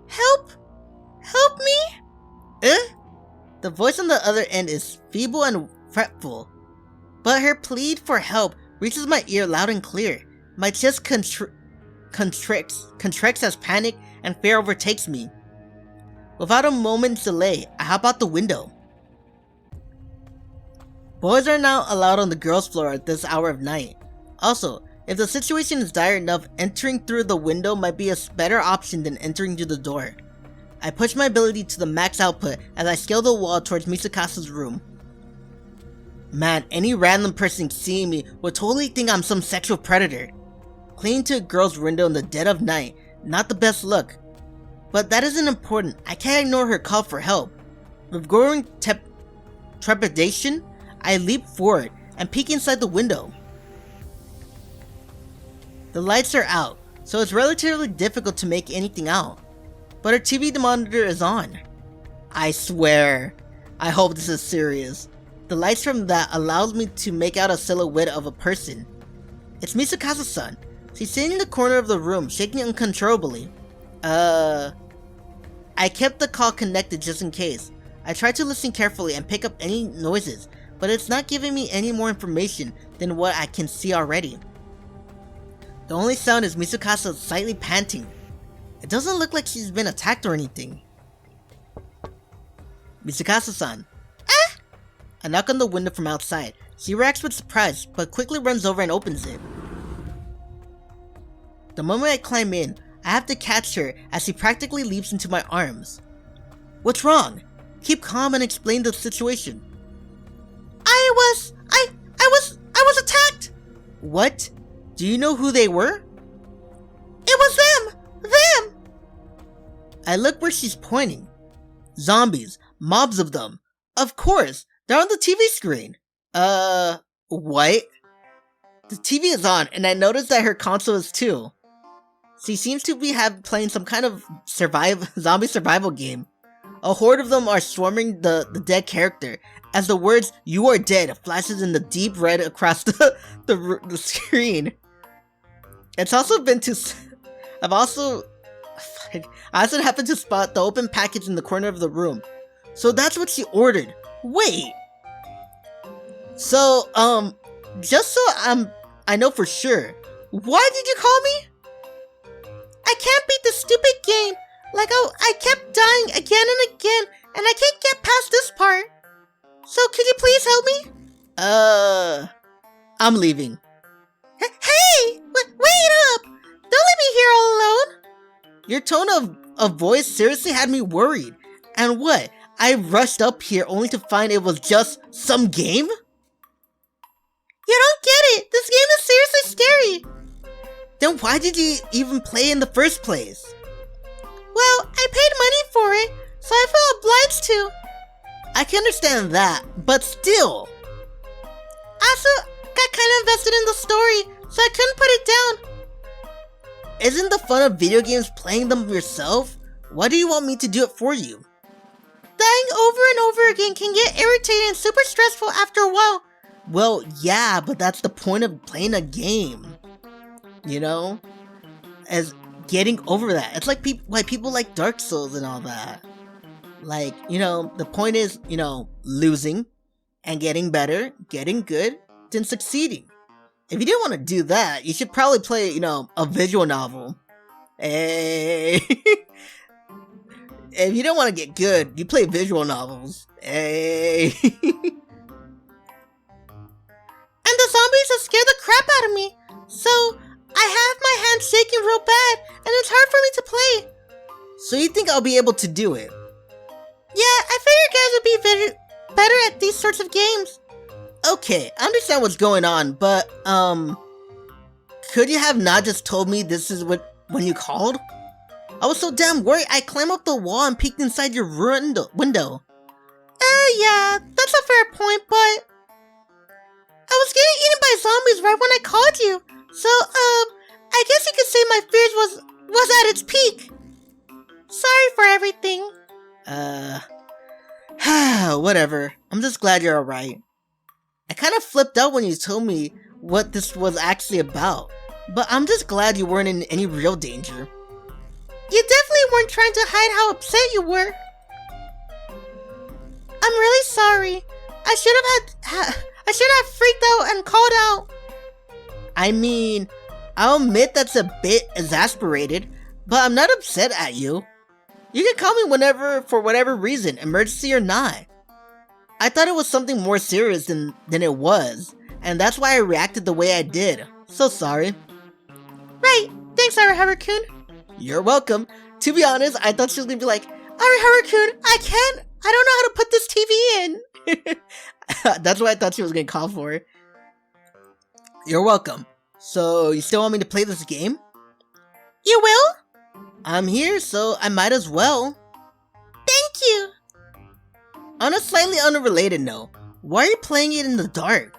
Help? Help me? The voice on the other end is feeble and fretful, but her plea for help reaches my ear loud and clear. My chest contracts as panic and fear overtakes me. Without a moment's delay, I hop out the window. Boys are now allowed on the girls' floor at this hour of night. Also, if the situation is dire enough, entering through the window might be a better option than entering through the door. I push my ability to the max output as I scale the wall towards Misakasa's room. Man, any random person seeing me would totally think I'm some sexual predator. Clinging to a girl's window in the dead of night, not the best look. But that isn't important. I can't ignore her call for help. With growing trepidation, I leap forward and peek inside the window. The lights are out, so it's relatively difficult to make anything out. But her TV monitor is on. I swear, I hope this is serious. The lights from that allows me to make out a silhouette of a person. It's Misakasa-san. She's sitting in the corner of the room, shaking uncontrollably. I kept the call connected just in case. I tried to listen carefully and pick up any noises, but it's not giving me any more information than what I can see already. The only sound is Misakasa slightly panting. It doesn't look like she's been attacked or anything. Misakasa-san. Ah! I knock on the window from outside. She reacts with surprise, but quickly runs over and opens it. The moment I climb in, I have to catch her as she practically leaps into my arms. What's wrong? Keep calm and explain the situation. I was attacked! What? Do you know who they were? It was them! I look where she's pointing. Zombies, mobs of them. Of course, they're on the TV screen. What? The TV is on, and I notice that her console is too. She seems to be playing some kind of zombie survival game. A horde of them are swarming the dead character, as the words "You are dead" flashes in the deep red across the screen. It's also been I also happened to spot the open package in the corner of the room. So that's what she ordered. Wait. So, just so I know for sure, why did you call me? I can't beat this stupid game. Like, I kept dying again and again, and I can't get past this part. So, could you please help me? I'm leaving. Hey! Wait up! Don't leave me here all alone! Your tone of voice seriously had me worried. And what? I rushed up here only to find it was just some game? You don't get it! This game is seriously scary! Then why did you even play in the first place? Well, I paid money for it, so I felt obliged to. I can understand that, but still. I also got kind of invested in the story, so I couldn't put it down. Isn't the fun of video games playing them yourself? Why do you want me to do it for you? Dying over and over again can get irritating and super stressful after a while. Well, yeah, but that's the point of playing a game. You know? As getting over that. It's like why people like Dark Souls and all that. Like, the point is, losing and getting better, getting good, then succeeding. If you didn't want to do that, you should probably play, a visual novel. Hey. If you don't want to get good, you play visual novels. Hey. And the zombies have scared the crap out of me. So, I have my hands shaking real bad, and it's hard for me to play. So you think I'll be able to do it? Yeah, I figured you guys would be very better at these sorts of games. Okay, I understand what's going on, but, could you have not just told me this is when you called? I was so damn worried I climbed up the wall and peeked inside your window. Yeah, that's a fair point, but I was getting eaten by zombies right when I called you. So, I guess you could say my fears was at its peak. Sorry for everything. Whatever. I'm just glad you're alright. I kind of flipped out when you told me what this was actually about, but I'm just glad you weren't in any real danger. You definitely weren't trying to hide how upset you were. I'm really sorry. I should have freaked out and called out. I mean, I'll admit that's a bit exasperated, but I'm not upset at you. You can call me whenever, for whatever reason, emergency or not. I thought it was something more serious than it was, and that's why I reacted the way I did. So sorry. Right, thanks Arihara-kun. You're welcome. To be honest, I thought she was gonna be like, Arihara-kun, I don't know how to put this TV in. That's what I thought she was gonna call for. You're welcome. So, you still want me to play this game? You will? I'm here, so I might as well. Thank you. On a slightly unrelated note, why are you playing it in the dark?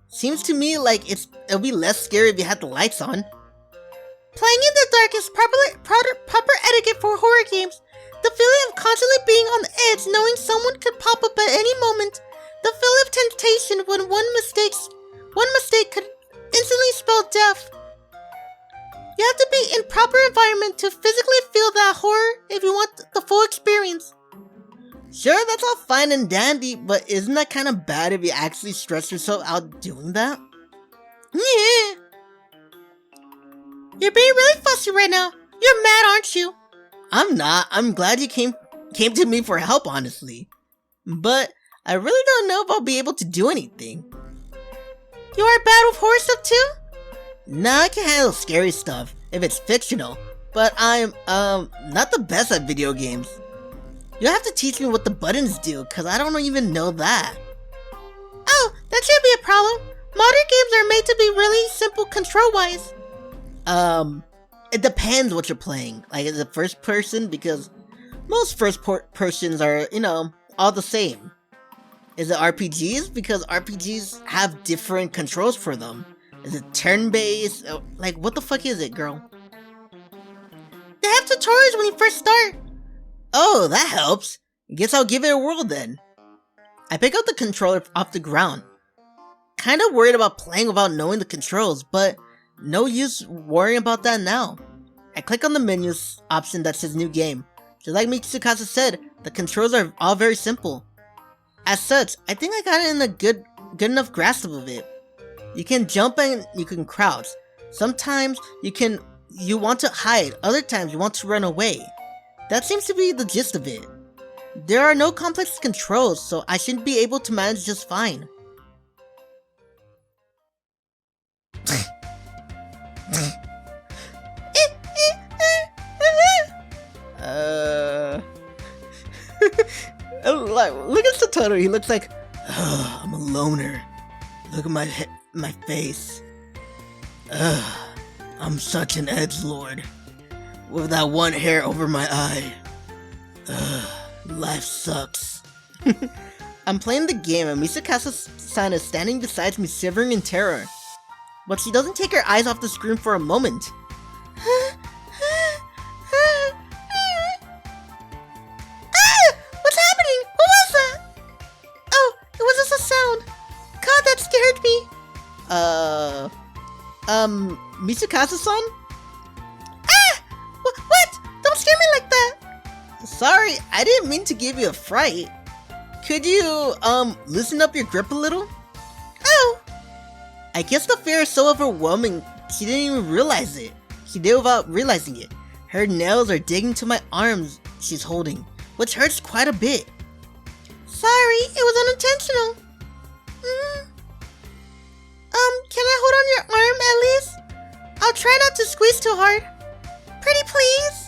Seems to me like it'll be less scary if you had the lights on. Playing in the dark is proper etiquette for horror games. The feeling of constantly being on the edge, knowing someone could pop up at any moment. The feeling of temptation when one mistake could instantly spell death. You have to be in proper environment to physically feel that horror if you want the full experience. Sure, that's all fine and dandy, but isn't that kind of bad if you actually stress yourself out doing that? Yeah. You're being really fussy right now. You're mad, aren't you? I'm not. I'm glad you came to me for help, honestly. But I really don't know if I'll be able to do anything. You are bad with horror stuff too? Nah, I can handle scary stuff if it's fictional, but I'm not the best at video games. You'll have to teach me what the buttons do, cause I don't even know that. Oh, that shouldn't be a problem. Modern games are made to be really simple control-wise. It depends what you're playing. Like, is it first person? Because most first persons are, all the same. Is it RPGs? Because RPGs have different controls for them. Is it turn-based? Like, what the fuck is it, girl? They have tutorials when you first start. Oh, that helps. Guess I'll give it a whirl then. I pick up the controller off the ground. Kinda worried about playing without knowing the controls, but no use worrying about that now. I click on the menus option that says new game. Just like Mitsukasa said, the controls are all very simple. As such, I think I got it in a good enough grasp of it. You can jump and you can crouch. Sometimes you want to hide, other times you want to run away. That seems to be the gist of it. There are no complex controls, so I should be able to manage just fine. Look at Satoru, he looks like, I'm a loner. Look at my face. I'm such an edgelord. With that one hair over my eye. Life sucks. I'm playing the game and Mitsukasa-san is standing beside me shivering in terror. But she doesn't take her eyes off the screen for a moment. What's happening? What was that? Oh, it was just a sound. God, that scared me. Mitsukasa-san? What? Don't scare me like that. Sorry, I didn't mean to give you a fright. Could you, loosen up your grip a little? Oh. I I guess the fear is so overwhelming, she didn't even realize it. She did without realizing it. Her nails are digging to my arms she's holding, which hurts quite a bit. Sorry, it was unintentional. Can I hold on your arm at least? I'll try not to squeeze too hard. Pretty please?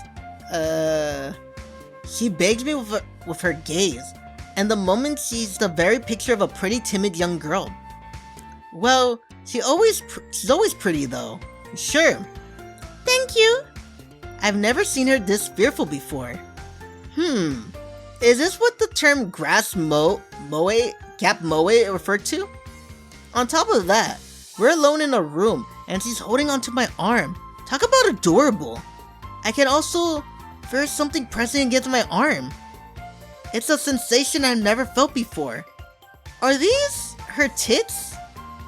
She begs me with her gaze, and the moment she's the very picture of a pretty timid young girl. Well, she's always pretty though. Sure. Thank you. I've never seen her this fearful before. Is this what the term gap moe referred to? On top of that, we're alone in a room and she's holding onto my arm. Talk about adorable. I can also feel something pressing against my arm. It's a sensation I've never felt before. Are these her tits?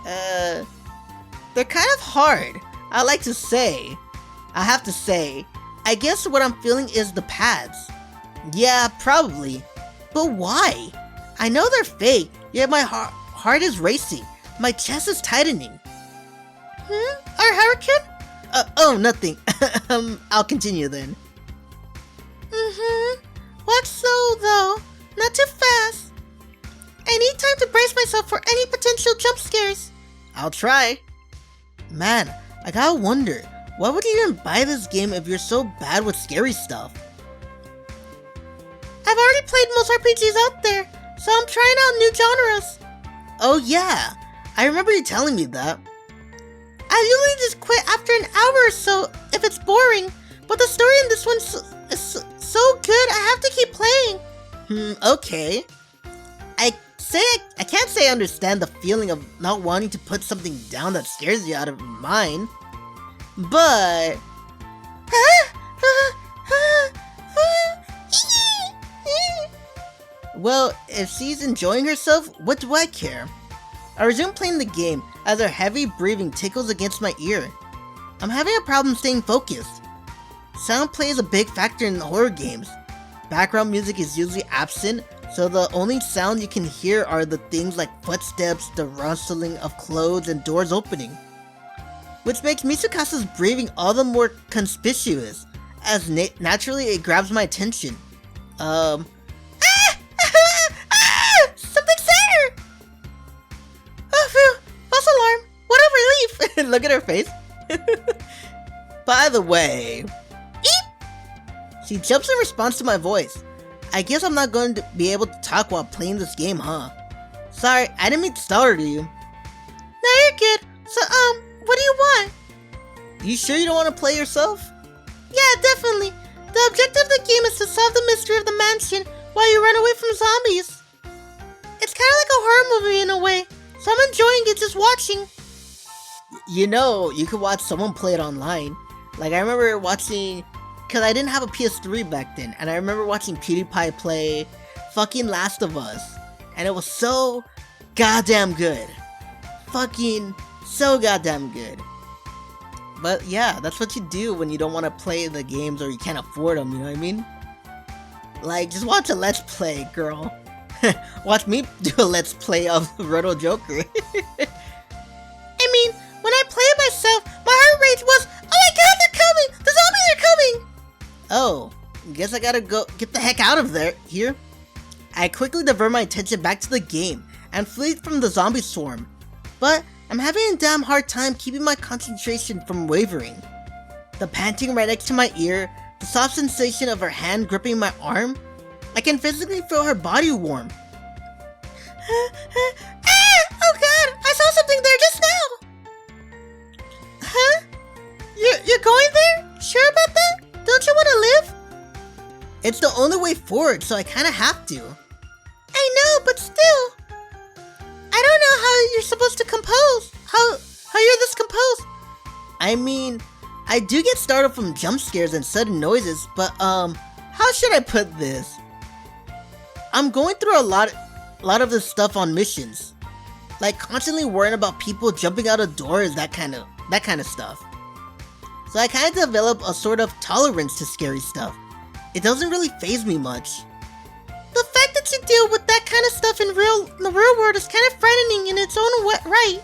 They're kind of hard, I have to say. I guess what I'm feeling is the pads. Yeah, probably. But why? I know they're fake, yet my heart is racing. My chest is tightening. Arihara-kun? Oh, nothing. I'll continue then. What so, though? Not too fast. I need time to brace myself for any potential jump scares. I'll try. Man, I gotta wonder, why would you even buy this game if you're so bad with scary stuff? I've already played most RPGs out there, so I'm trying out new genres. Oh yeah, I remember you telling me that. I usually just quit after an hour or so if it's boring, but the story in this one is so good I have to keep playing. Okay. I can't say I understand the feeling of not wanting to put something down that scares you out of your mind, but... Well, if she's enjoying herself, what do I care? I resume playing the game as her heavy breathing tickles against my ear. I'm having a problem staying focused. Sound plays a big factor in horror games. Background music is usually absent, so the only sound you can hear are the things like footsteps, the rustling of clothes, and doors opening. Which makes Mitsukasa's breathing all the more conspicuous, as naturally it grabs my attention. Something's there! Oh, phew. False alarm. What a relief! Look at her face. By the way... Eep! She jumps in response to my voice. I guess I'm not going to be able to talk while playing this game, huh? Sorry, I didn't mean to startle you. No, you're good. So, what do you want? You sure you don't want to play yourself? Yeah, definitely. The objective of the game is to solve the mystery of the mansion while you run away from zombies. It's kind of like a horror movie in a way, so I'm enjoying it just watching. You know, you could watch someone play it online. Like, I remember watching... Because I didn't have a PS3 back then, and I remember watching PewDiePie play fucking Last of Us, and it was so goddamn good. Fucking so goddamn good. But yeah, that's what you do when you don't want to play the games or you can't afford them, you know what I mean? Like, just watch a Let's Play, girl. Watch me do a Let's Play of Riddle Joker. I mean, when I played myself, my heart rate was, oh my god, they're coming! The zombies are coming! Oh, guess I gotta go get the heck out of there, here. I quickly divert my attention back to the game and flee from the zombie swarm. But I'm having a damn hard time keeping my concentration from wavering. The panting right next to my ear, the soft sensation of her hand gripping my arm. I can physically feel her body warm. Oh god, I saw something there just now! Huh? You're going there? Sure about that? Don't you want to live? It's the only way forward, so I kinda have to. I know, but still. I don't know how you're supposed to compose. How you're this composed. I mean, I do get startled from jump scares and sudden noises, but how should I put this? I'm going through a lot of this stuff on missions. Like constantly worrying about people jumping out of doors, that kind of stuff. So I kind of develop a sort of tolerance to scary stuff. It doesn't really faze me much. The fact that you deal with that kind of stuff in the real world is kind of frightening in its own right.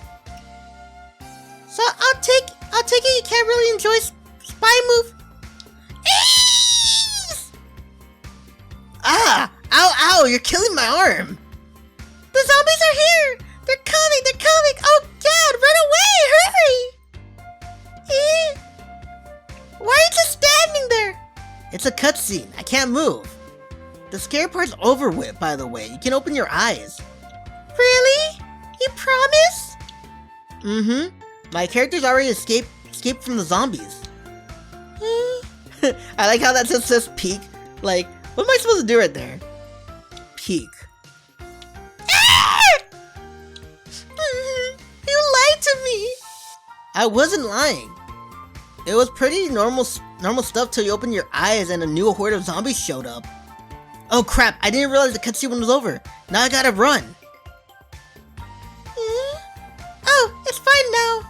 So I'll take it you can't really enjoy spy move. Ah! Ow, ow! You're killing my arm! The zombies are here! They're coming! Oh god, run away! Hurry! Why are you just standing there? It's a cutscene. I can't move. The scary part's over with, by the way. You can open your eyes. Really? You promise? Mm-hmm. My character's already escaped from the zombies. I like how that says peek. Like, what am I supposed to do right there? Peek. You lied to me. I wasn't lying. It was pretty normal stuff till you opened your eyes and a new horde of zombies showed up. Oh crap, I didn't realize the cutscene was over. Now I gotta run. Oh, it's fine now.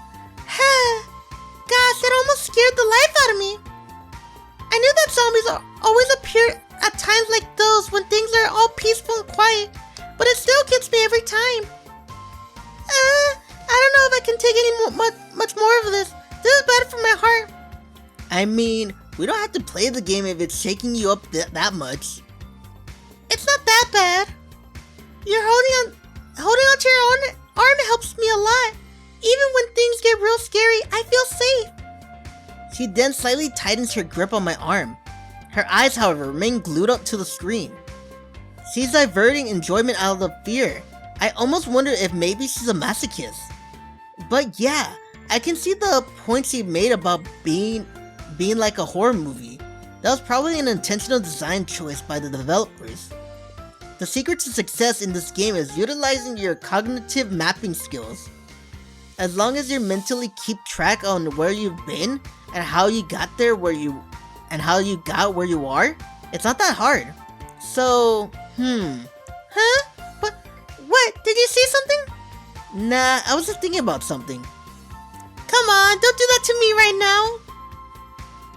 Gosh, that almost scared the life out of me. I knew that zombies always appear at times like those when things are all peaceful and quiet, but it still gets me every time. I don't know if I can take much more of this. This is bad for my heart. I mean, we don't have to play the game if it's shaking you up that much. It's not that bad. You're holding on to your own arm helps me a lot. Even when things get real scary, I feel safe. She then slightly tightens her grip on my arm. Her eyes, however, remain glued up to the screen. She's diverting enjoyment out of the fear. I almost wonder if maybe she's a masochist. But yeah, I can see the point she made about being like a horror movie. That was probably an intentional design choice by the developers. The secret to success in this game is utilizing your cognitive mapping skills. As long as you mentally keep track on where you've been and how you got there where you are, it's not that hard. So, Huh? But what? Did you see something? Nah, I was just thinking about something. Come on, don't do that to me right now.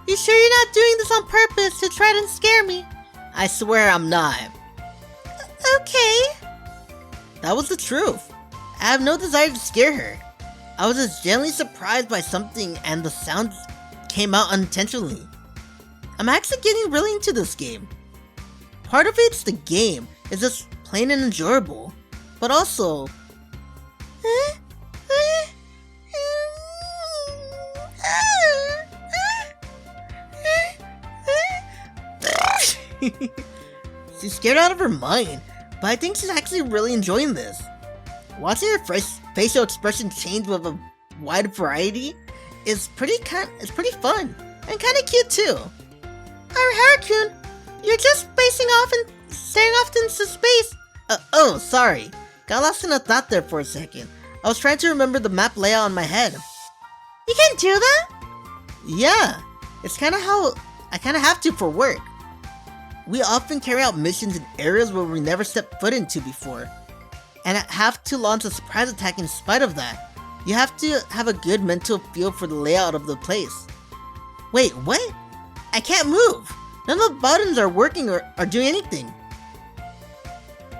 You sure you're not doing this on purpose to try to scare me? I swear I'm not. Okay. That was the truth. I have no desire to scare her. I was just gently surprised by something and the sound came out unintentionally. I'm actually getting really into this game. Part of it's the game is just plain and enjoyable, but also... She's scared out of her mind, but I think she's actually really enjoying this. Watching her facial expression change with a wide variety is pretty fun and kind of cute too. Arihara-kun, you're just spacing off and staring off into space. Oh, sorry. Got lost in a thought there for a second. I was trying to remember the map layout in my head. You can do that? Yeah, it's kind of how I kind of have to for work. We often carry out missions in areas where we never stepped foot into before, and have to launch a surprise attack in spite of that. You have to have a good mental feel for the layout of the place. Wait, what? I can't move! None of the buttons are working or doing anything.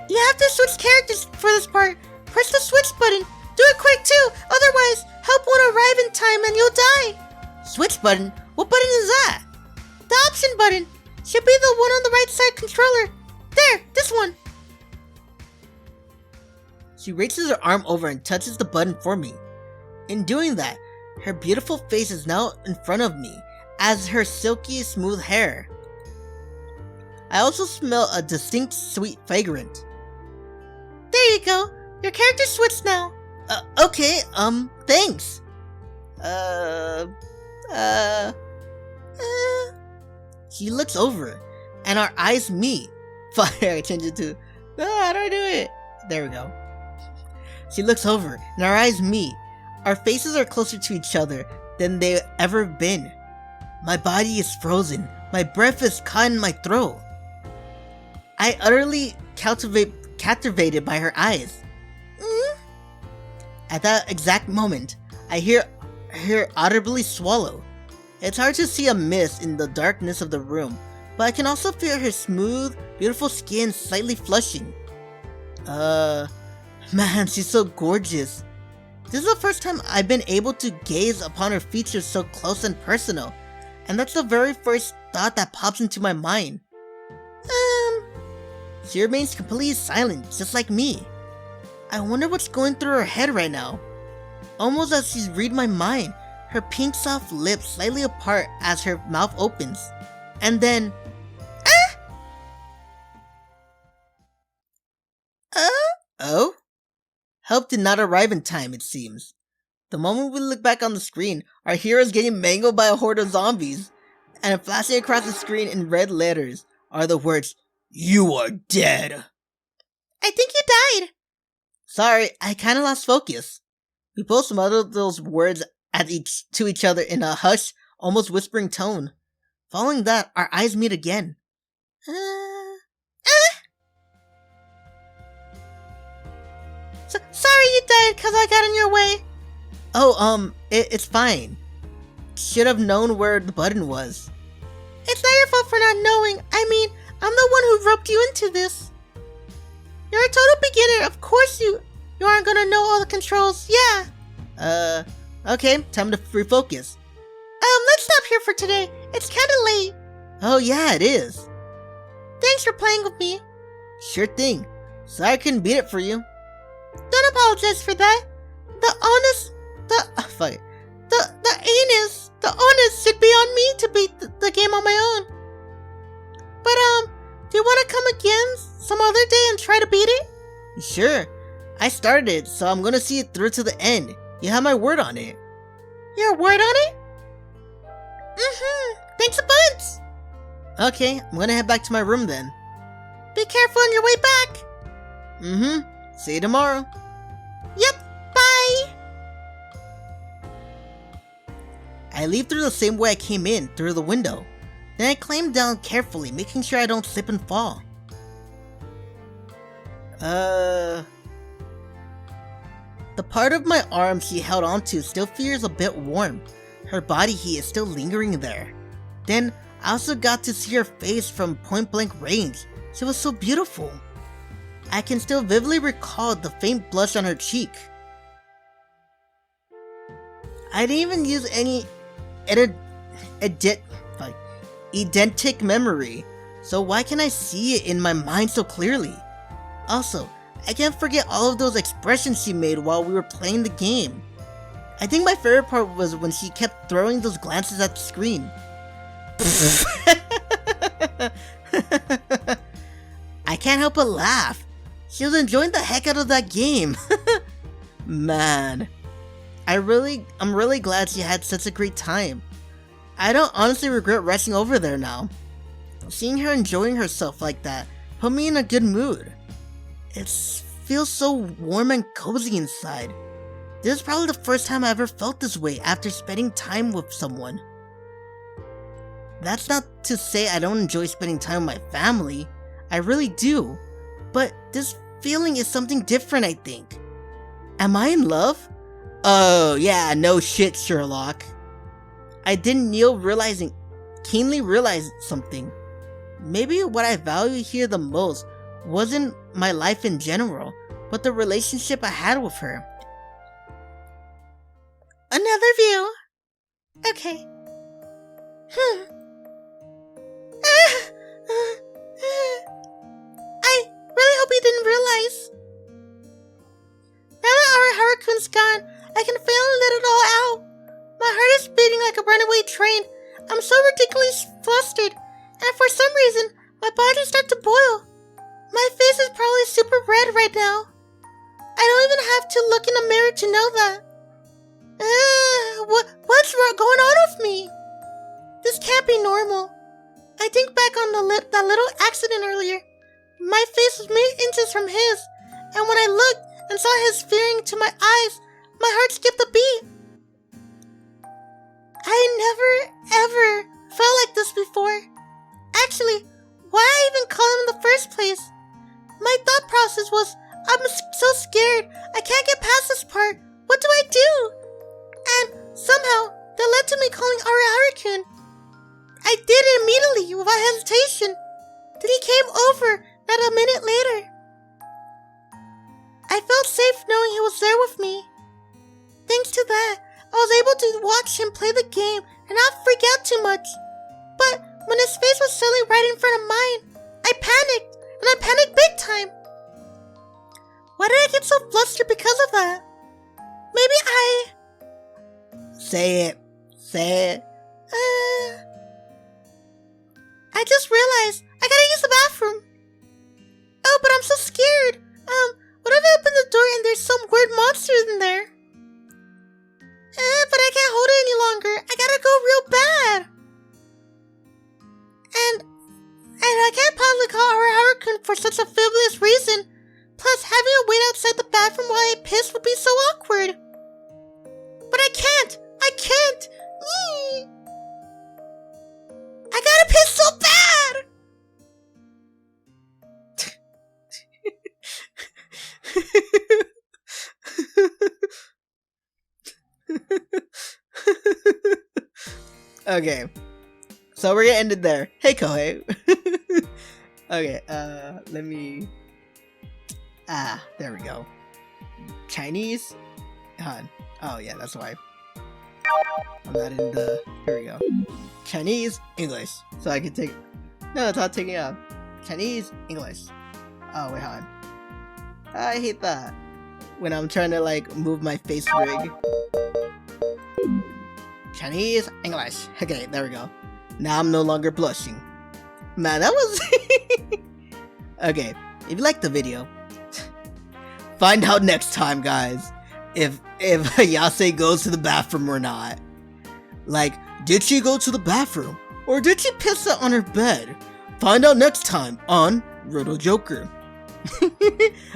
You have to switch characters for this part. Press the switch button. Do it quick too, otherwise help won't arrive in time and you'll die. Switch button? What button is that? The option button. Should be the one on the right side controller. There, this one. She reaches her arm over and touches the button for me. In doing that, her beautiful face is now in front of me, as her silky smooth hair. I also smell a distinct sweet fragrance. There you go. Your character switched now. Okay, thanks. She looks over, and our eyes meet. Fire, I changed it to, how do I do it? There we go. She looks over, and our eyes meet. Our faces are closer to each other than they've ever been. My body is frozen. My breath is caught in my throat. I utterly captivated by her eyes. At that exact moment, I hear her audibly swallow. It's hard to see a mist in the darkness of the room, but I can also feel her smooth, beautiful skin slightly flushing. Man, she's so gorgeous. This is the first time I've been able to gaze upon her features so close and personal, and that's the very first thought that pops into my mind. She remains completely silent, just like me. I wonder what's going through her head right now. Almost as she's reading my mind, her pink soft lips slightly apart as her mouth opens. And then... Oh? Help did not arrive in time, it seems. The moment we look back on the screen, our hero is getting mangled by a horde of zombies. And flashing across the screen in red letters are the words, "You are dead." I think you died. Sorry, I kinda lost focus. We both muttered those words to each other in a hushed, almost whispering tone. Following that, our eyes meet again. Sorry you died because I got in your way. Oh, it's fine. Should have known where the button was. It's not your fault for not knowing. I mean, I'm the one who roped you into this. You're a total beginner. Of course you aren't gonna know all the controls. Yeah. Okay, time to refocus. Let's stop here for today. It's kinda late. Oh yeah, it is. Thanks for playing with me. Sure thing. Sorry I couldn't beat it for you. Don't apologize for that. The onus should be on me to beat the game on my own. But, do you want to come again some other day and try to beat it? Sure. I started it, so I'm gonna see it through to the end. You have my word on it. Your word on it? Thanks a bunch. Okay, I'm gonna head back to my room then. Be careful on your way back. See you tomorrow. Yep, bye. I leave through the same way I came in, through the window. Then I climb down carefully, making sure I don't slip and fall. The part of my arm she held onto still feels a bit warm. Her body heat is still lingering there. Then I also got to see her face from point blank range. She was so beautiful. I can still vividly recall the faint blush on her cheek. I didn't even use any eidetic memory, so why can I see it in my mind so clearly? Also, I can't forget all of those expressions she made while we were playing the game. I think my favorite part was when she kept throwing those glances at the screen. I can't help but laugh. She was enjoying the heck out of that game. Man, I'm really glad she had such a great time. I don't honestly regret rushing over there now. Seeing her enjoying herself like that put me in a good mood. It feels so warm and cozy inside. This is probably the first time I ever felt this way after spending time with someone. That's not to say I don't enjoy spending time with my family. I really do. But this feeling is something different, I think. Am I in love? Oh yeah, no shit, Sherlock. I didn't keenly realize something. Maybe what I value here the most wasn't my life in general, but the relationship I had with her. Another view. Okay. I really hope you didn't realize. Now that Arihara-kun's gone, I can finally let it all out. My heart is beating like a runaway train. I'm so ridiculously flustered, and for some reason, my body starts to boil. My face is probably super red right now. I don't even have to look in a mirror to know that. What's going on with me? This can't be normal. I think back on that little accident earlier. My face was mere inches from his, and when I looked and saw his fearing into my eyes, my heart skipped a beat. I never, ever felt like this before. Actually, why I even call him in the first place? My thought process was, I'm so scared, I can't get past this part. What do I do? And somehow, that led to me calling Arihara-kun. I did it immediately, without hesitation. Then he came over, not a minute later. I felt safe knowing he was there with me. thanks to that, I was able to watch him play the game and not freak out too much. But when his face was suddenly right in front of mine, I panicked, and I panicked big time. Why did I get so flustered because of that? Maybe I... Say it. I just realized I gotta use the bathroom. Oh, but I'm so scared. What if I open the door and there's some weird monster in there? But I can't hold it any longer. I gotta go real bad. And I can't possibly call Arihara for such a frivolous reason. Plus, having to wait outside the bathroom while I piss would be so awkward. But I can't. I gotta piss so bad. Okay, so we're gonna end it there. Hey Kohei. Okay, let me... there we go. Chinese? Oh yeah, that's why. I'm not in the... Here we go. Chinese, English. So I can take... No, it's not taking out. Chinese, English. Oh, wait, hold on. I hate that. When I'm trying to, like, move my face rig. Chinese, English. Okay, there we go. Now I'm no longer blushing. Man, that was... Okay, if you liked the video, find out next time, guys, if Ayase goes to the bathroom or not. Like, did she go to the bathroom? Or did she piss on her bed? Find out next time on Riddle Joker.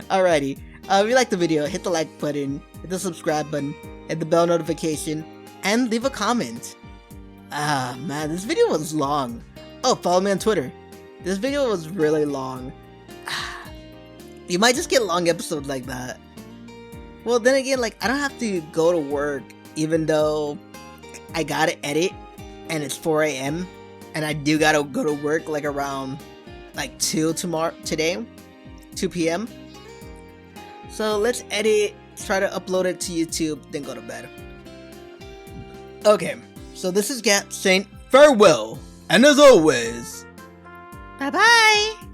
Alrighty, if you liked the video, hit the like button, hit the subscribe button, hit the bell notification, and leave a comment. Man, this video was long. Oh, follow me on Twitter. This video was really long. You might just get long episodes like that. Well, then again, like, I don't have to go to work, even though I gotta edit, and it's 4 a.m. and I do gotta go to work like around like 2 today, 2 p.m. So let's edit, try to upload it to YouTube, then go to bed. Okay, so this is Gap saying farewell, and as always, Bye-bye.